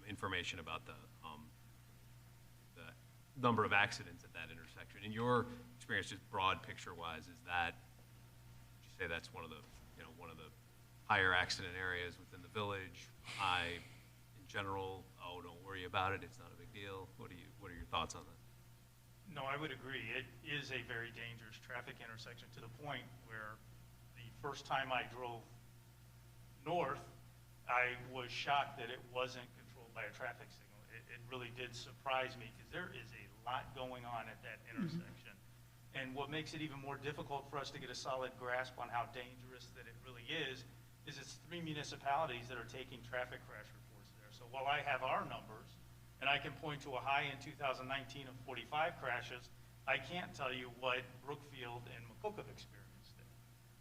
information about the number of accidents at that intersection. In your experience, just broad picture-wise, would you say that's one of the higher accident areas within the village? In general, don't worry about it, it's not a big deal. What are your thoughts on that? No, I would agree. It is a very dangerous traffic intersection, to the point where the first time I drove north, I was shocked that it wasn't controlled by a traffic signal. It really did surprise me, because there is a lot going on at that intersection. And what makes it even more difficult for us to get a solid grasp on how dangerous that it really is it's 3 municipalities that are taking traffic crash reports there. So while I have our numbers, and I can point to a high in 2019 of 45 crashes, I can't tell you what Brookfield and McCook have experienced there.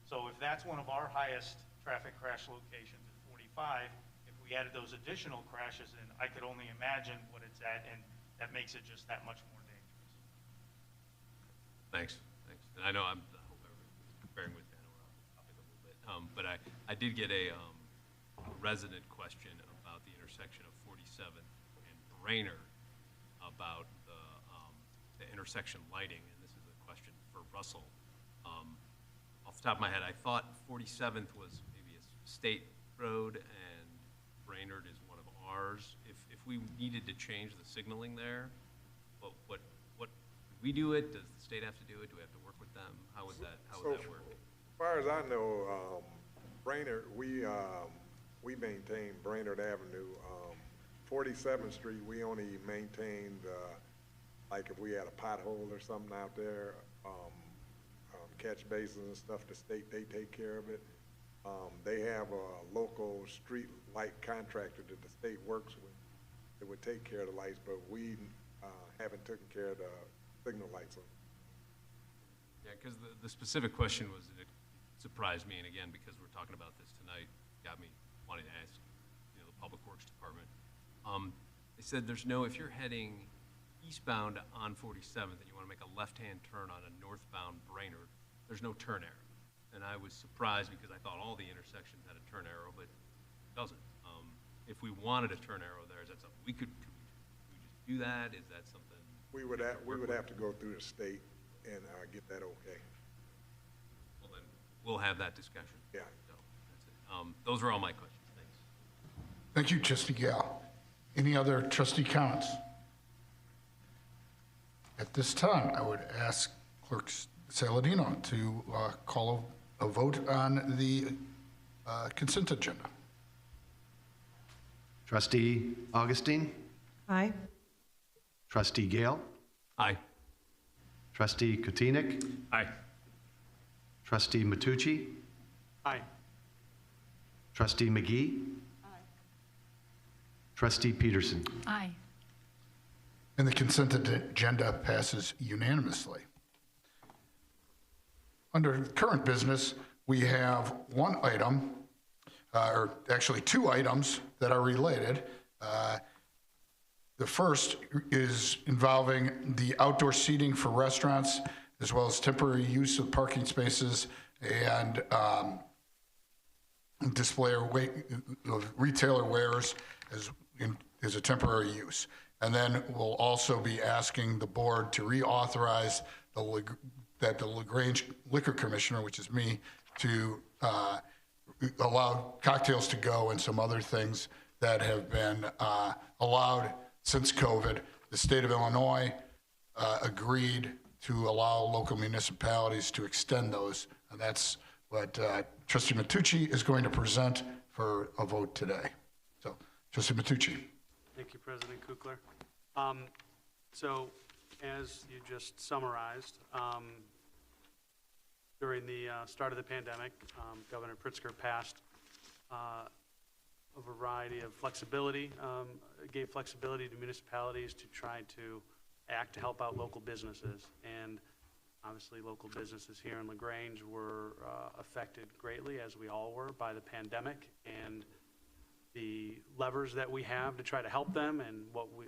So if that's one of our highest traffic crash locations at 45, if we added those additional crashes in, I could only imagine what it's at, and that makes it just that much more dangerous. Thanks. And I know I hope everybody's bearing with me. I know we're off the topic a little bit, but I did get a resident question about the intersection of 47th and Brainerd about the intersection lighting, and this is a question for Russell. Off the top of my head, I thought 47th was maybe a state road and Brainerd is one of ours. If we needed to change the signaling there, what would we do it? Does the state have to do it? Do we have to work with them? How would that work? As far as I know, Brainerd, we maintain Brainerd Avenue. 47th Street, we only maintained, like if we had a pothole or something out there, catch basins and stuff, the state, they take care of it. They have a local street light contractor that the state works with that would take care of the lights, but we haven't taken care of the signal lights. Yeah, because the specific question was, it surprised me, and again, because we're talking about this tonight, got me wanting to ask, the Public Works Department. They said if you're heading eastbound on 47th and you want to make a left-hand turn on a northbound Brainerd, there's no turn arrow. and I was surprised because I thought all the intersections had a turn arrow, but it doesn't. If we wanted a turn arrow there, is that something could we just do that? Is that something? We would have to go through the state and get that okay. Well, then we'll have that discussion. Yeah. So that's it. Those are all my questions. Thanks. Thank you, Trustee Gale. Any other trustee comments? At this time, I would ask Clerk Saladino to call a vote on the consent agenda. Trustee Augustine? Aye. Trustee Gale? Aye. Trustee Kotinik? Aye. Trustee Matucci? Aye. Trustee McGee? Aye. Trustee Peterson? Aye. And the consent agenda passes unanimously. Under current business, we have one item, or actually two items that are related. The first is involving the outdoor seating for restaurants, as well as temporary use of parking spaces and display of retailer wares as a temporary use. And then we'll also be asking the board to reauthorize that the Grange Liquor Commissioner, which is me, to allow cocktails to go and some other things that have been allowed since COVID. The state of Illinois agreed to allow local municipalities to extend those, and that's what Trustee Matucci is going to present for a vote today. So, Trustee Matucci. Thank you, President Kukler. So, as you just summarized, during the start of the pandemic, Governor Pritzker passed a variety of flexibility, gave flexibility to municipalities to try to act to help out local businesses. And obviously, local businesses here in LaGrange were affected greatly, as we all were, by the pandemic. And the levers that we have to try to help them and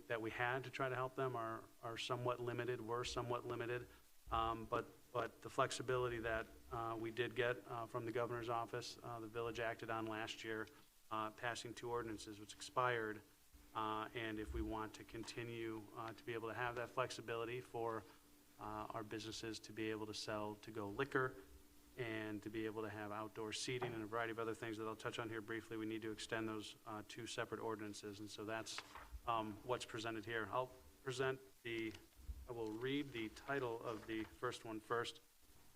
that we had to try to help them are somewhat limited, were somewhat limited. But the flexibility that we did get from the governor's office, the village acted on last year, passing two ordinances which expired. And if we want to continue to be able to have that flexibility for our businesses to be able to sell to-go liquor and to be able to have outdoor seating and a variety of other things that I'll touch on here briefly, we need to extend those two separate ordinances. And so that's what's presented here. I will read the title of the first one first.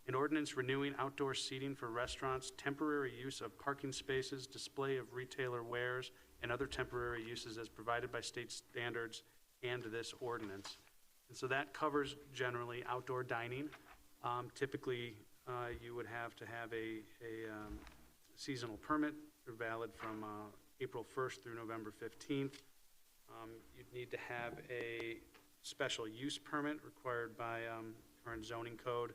An ordinance renewing outdoor seating for restaurants, temporary use of parking spaces, display of retailer wares, and other temporary uses as provided by state standards and this ordinance. And so that covers generally outdoor dining. Typically, you would have to have a seasonal permit. They're valid from April 1st through November 15th. You'd need to have a special use permit required by current zoning code,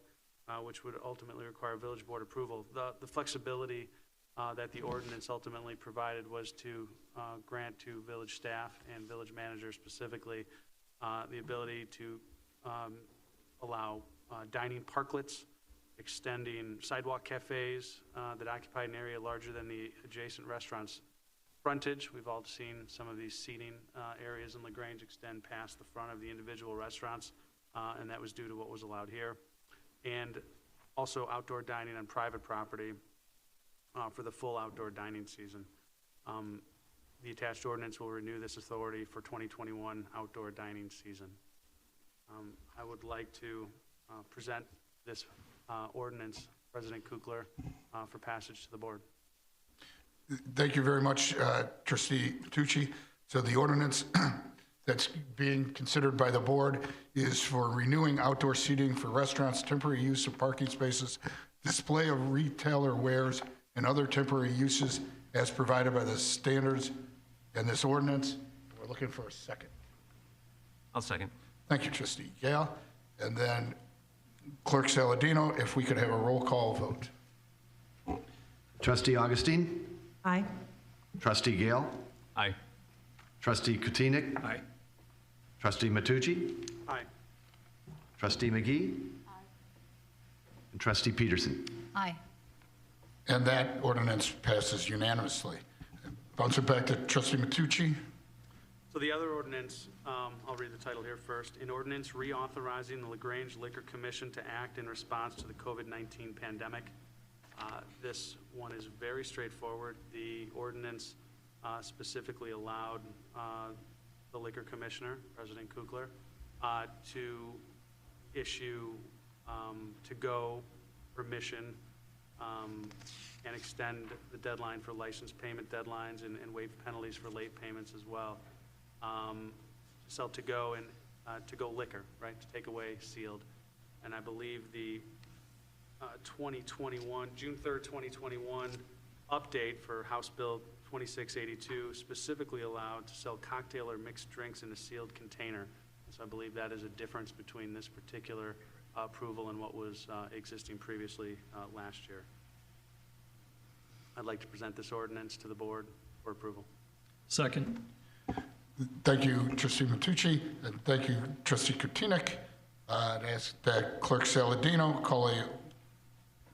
which would ultimately require village board approval. The flexibility that the ordinance ultimately provided was to grant to village staff and village managers specifically the ability to allow dining parklets, extending sidewalk cafes that occupy an area larger than the adjacent restaurant's frontage. We've all seen some of these seating areas in LaGrange extend past the front of the individual restaurants, and that was due to what was allowed here. And also outdoor dining on private property for the full outdoor dining season. The attached ordinance will renew this authority for 2021 outdoor dining season. I would like to present this ordinance, President Kukler, for passage to the board. Thank you very much, Trustee Tucci. So the ordinance that's being considered by the board is for renewing outdoor seating for restaurants, temporary use of parking spaces, display of retailer wares, and other temporary uses as provided by the standards in this ordinance. We're looking for a second. I'll second. Thank you, Trustee Gale. And then Clerk Saladino, if we could have a roll call vote. Trustee Augustine? Aye. Trustee Gale? Aye. Trustee Kotinik? Aye. Trustee Matucci? Aye. Trustee McGee? Aye. And Trustee Peterson? Aye. And that ordinance passes unanimously. Bounce it back to Trustee Matucci. So the other ordinance, I'll read the title here first. An ordinance reauthorizing the LaGrange Liquor Commission to act in response to the COVID-19 pandemic. This one is very straightforward. The ordinance specifically allowed the liquor commissioner, President Kukler, to issue to-go permission and extend the deadline for license payment deadlines and waive penalties for late payments as well. Sell to-go and to-go liquor, right, to take away sealed. And I believe the 2021, June 3rd, 2021 update for House Bill 2682 specifically allowed to sell cocktail or mixed drinks in a sealed container. So I believe that is a difference between this particular approval and what was existing previously last year. I'd like to present this ordinance to the board for approval. Second. Thank you, Trustee Matucci, and thank you, Trustee Kutinek. I'd ask that Clerk Saladino call a,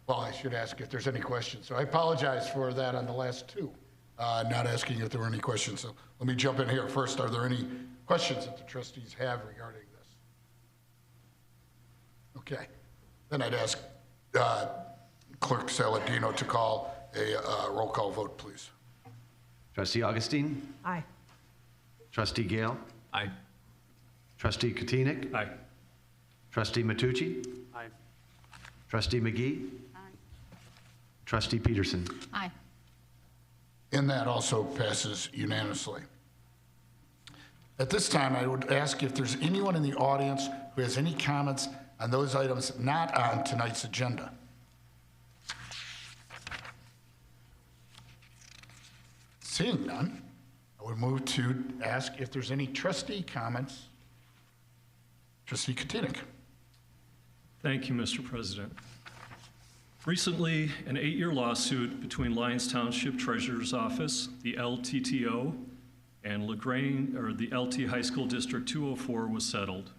well, I should ask if there's any questions. So I apologize for that on the last two, not asking if there were any questions. So let me jump in here. First, are there any questions that the trustees have regarding this? Okay. Then I'd ask Clerk Saladino to call a roll call vote, please. Trustee Augustine? Aye. Trustee Gale? Aye. Trustee Kutinek? Aye. Trustee Matucci? Aye. Trustee McGee? Aye. Trustee Peterson? Aye. And that also passes unanimously. At this time, I would ask if there's anyone in the audience who has any comments on those items not on tonight's agenda. Seeing none, I would move to ask if there's any trustee comments. Trustee Kutinek. Thank you, Mr. President. Recently, an 8-year lawsuit between Lyons Township Treasurer's Office, the LTTO, and LaGrange, or the LT High School District 204 was settled.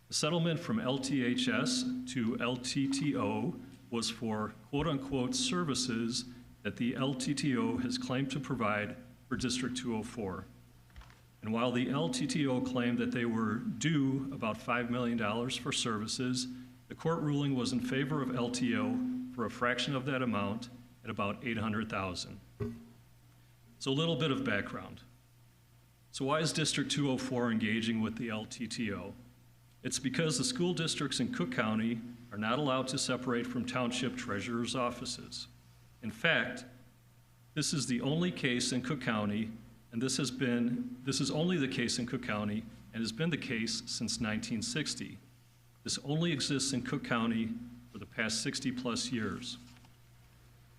The settlement from LTHS to LTTO was for quote-unquote services that the LTTO has claimed to provide for District 204. And while the LTTO claimed that they were due about $5 million for services, the court ruling was in favor of LTO for a fraction of that amount at about $800,000. So a little bit of background. So why is District 204 engaging with the LTTO? It's because the school districts in Cook County are not allowed to separate from township treasurer's offices. In fact, this is the only case in Cook County, and this is only the case in Cook County and has been the case since 1960. This only exists in Cook County for the past 60+ years.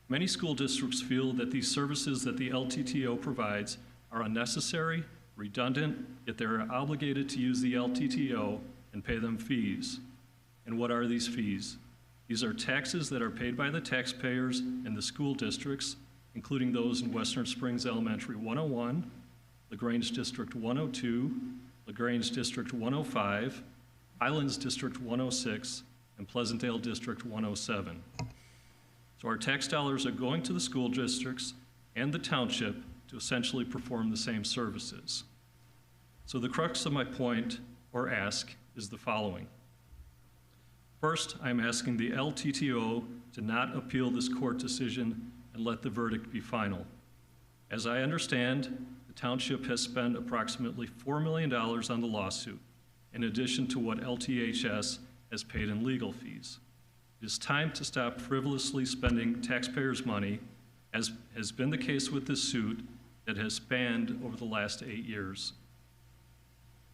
Many school districts feel that these services that the LTTO provides are unnecessary, redundant, yet they are obligated to use the LTTO and pay them fees. And what are these fees? These are taxes that are paid by the taxpayers in the school districts, including those in Western Springs Elementary 101, LaGrange District 102, LaGrange District 105, Highlands District 106, and Pleasantdale District 107. So our tax dollars are going to the school districts and the township to essentially perform the same services. So the crux of my point, or ask, is the following. First, I'm asking the LTTO to not appeal this court decision and let the verdict be final. As I understand, the township has spent approximately $4 million on the lawsuit, in addition to what LTHS has paid in legal fees. It is time to stop frivolously spending taxpayers' money, as has been the case with this suit that has spanned over the last 8 years.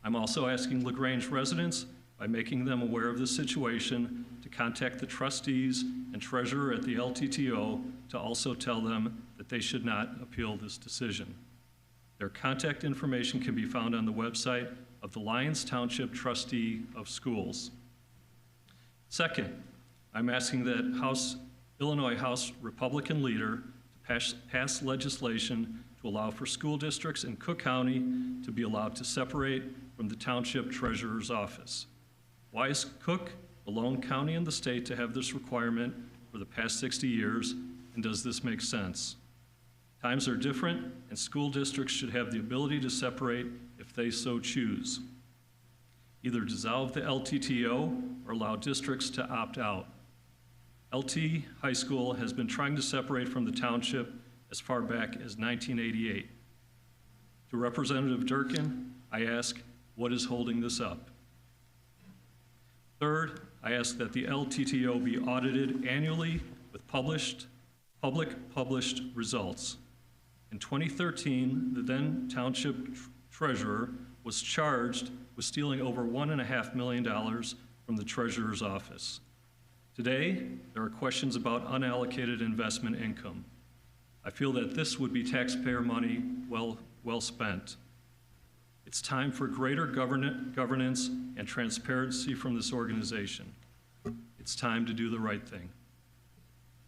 I'm also asking LaGrange residents, by making them aware of the situation, to contact the trustees and treasurer at the LTTO to also tell them that they should not appeal this decision. Their contact information can be found on the website of the Lyons Township Trustee of Schools. Second, I'm asking that Illinois House Republican leader to pass legislation to allow for school districts in Cook County to be allowed to separate from the Township Treasurer's Office. Why is Cook the lone county in the state to have this requirement for the past 60 years, And does this make sense? Times are different, and school districts should have the ability to separate if they so choose. Either dissolve the LTTO or allow districts to opt out. LT High School has been trying to separate from the township as far back as 1988. To Representative Durkin, I ask, what is holding this up? Third, I ask that the LTTO be audited annually with public published results. In 2013, the then township treasurer was charged with stealing over $1.5 million from the treasurer's office. Today, there are questions about unallocated investment income. I feel that this would be taxpayer money well spent. It's time for greater governance and transparency from this organization. It's time to do the right thing.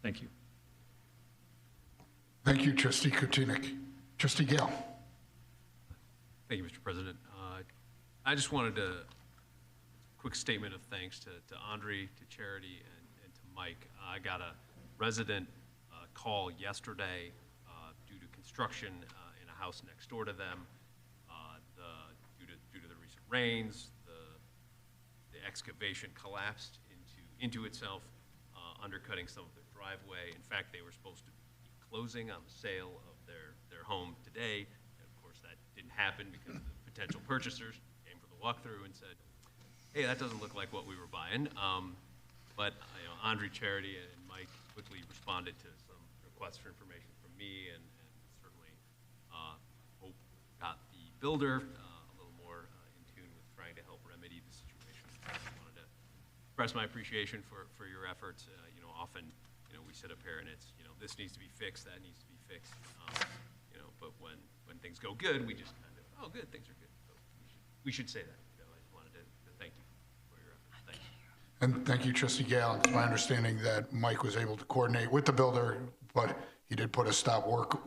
Thank you. Thank you, Trustee Kutinek. Trustee Gale. Thank you, Mr. President. I just wanted a quick statement of thanks to Andre, to Charity, and to Mike. I got a resident call yesterday due to construction in a house next door to them. Due to the recent rains, the excavation collapsed into itself, undercutting some of their driveway. In fact, they were supposed to be closing on the sale of their home today. And of course, that didn't happen because the potential purchasers came for the walkthrough and said, hey, that doesn't look like what we were buying. But Andre, Charity, and Mike quickly responded to some requests for information from me, and certainly hope got the builder a little more in tune with trying to help remedy the situation. I wanted to express my appreciation for your efforts. Often, we sit up here and it's, this needs to be fixed, that needs to be fixed. But when things go good, we just kind of, oh, good, things are good. So we should say that. I just wanted to thank you for your efforts. Thank you. And thank you, Trustee Gale. It's my understanding that Mike was able to coordinate with the builder, but he did put a stop work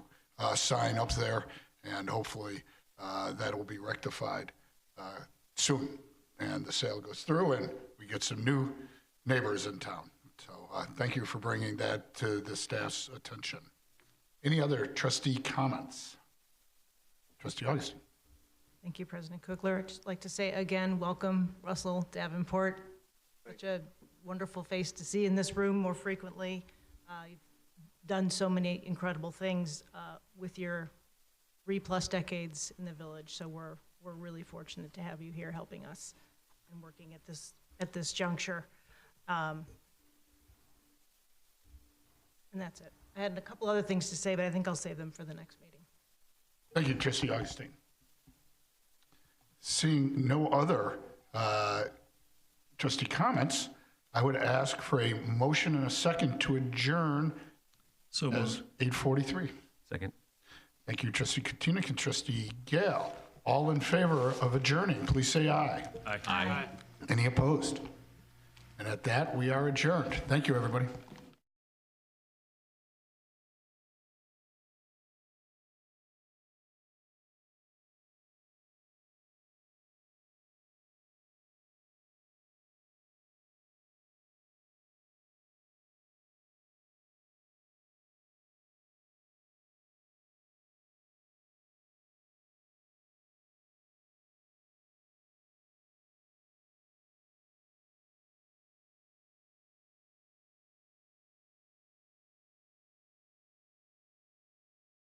sign up there, and hopefully that will be rectified soon. And the sale goes through, and we get some new neighbors in town. So thank you for bringing that to the staff's attention. Any other trustee comments? Trustee Augustine. Thank you, President Kukler. I'd just like to say again, welcome, Russell Davenport. Such a wonderful face to see in this room more frequently. You've done so many incredible things with your 3+ decades in the village. So we're really fortunate to have you here helping us and working at this juncture. And that's it. I had a couple other things to say, but I think I'll save them for the next meeting. Thank you, Trustee Augustine. Seeing no other trustee comments, I would ask for a motion and a second to adjourn as 8:43. Second. Thank you, Trustee Kutinek and Trustee Gale. All in favor of adjourning, please say aye. Aye. Any opposed? And at that, we are adjourned. Thank you, everybody.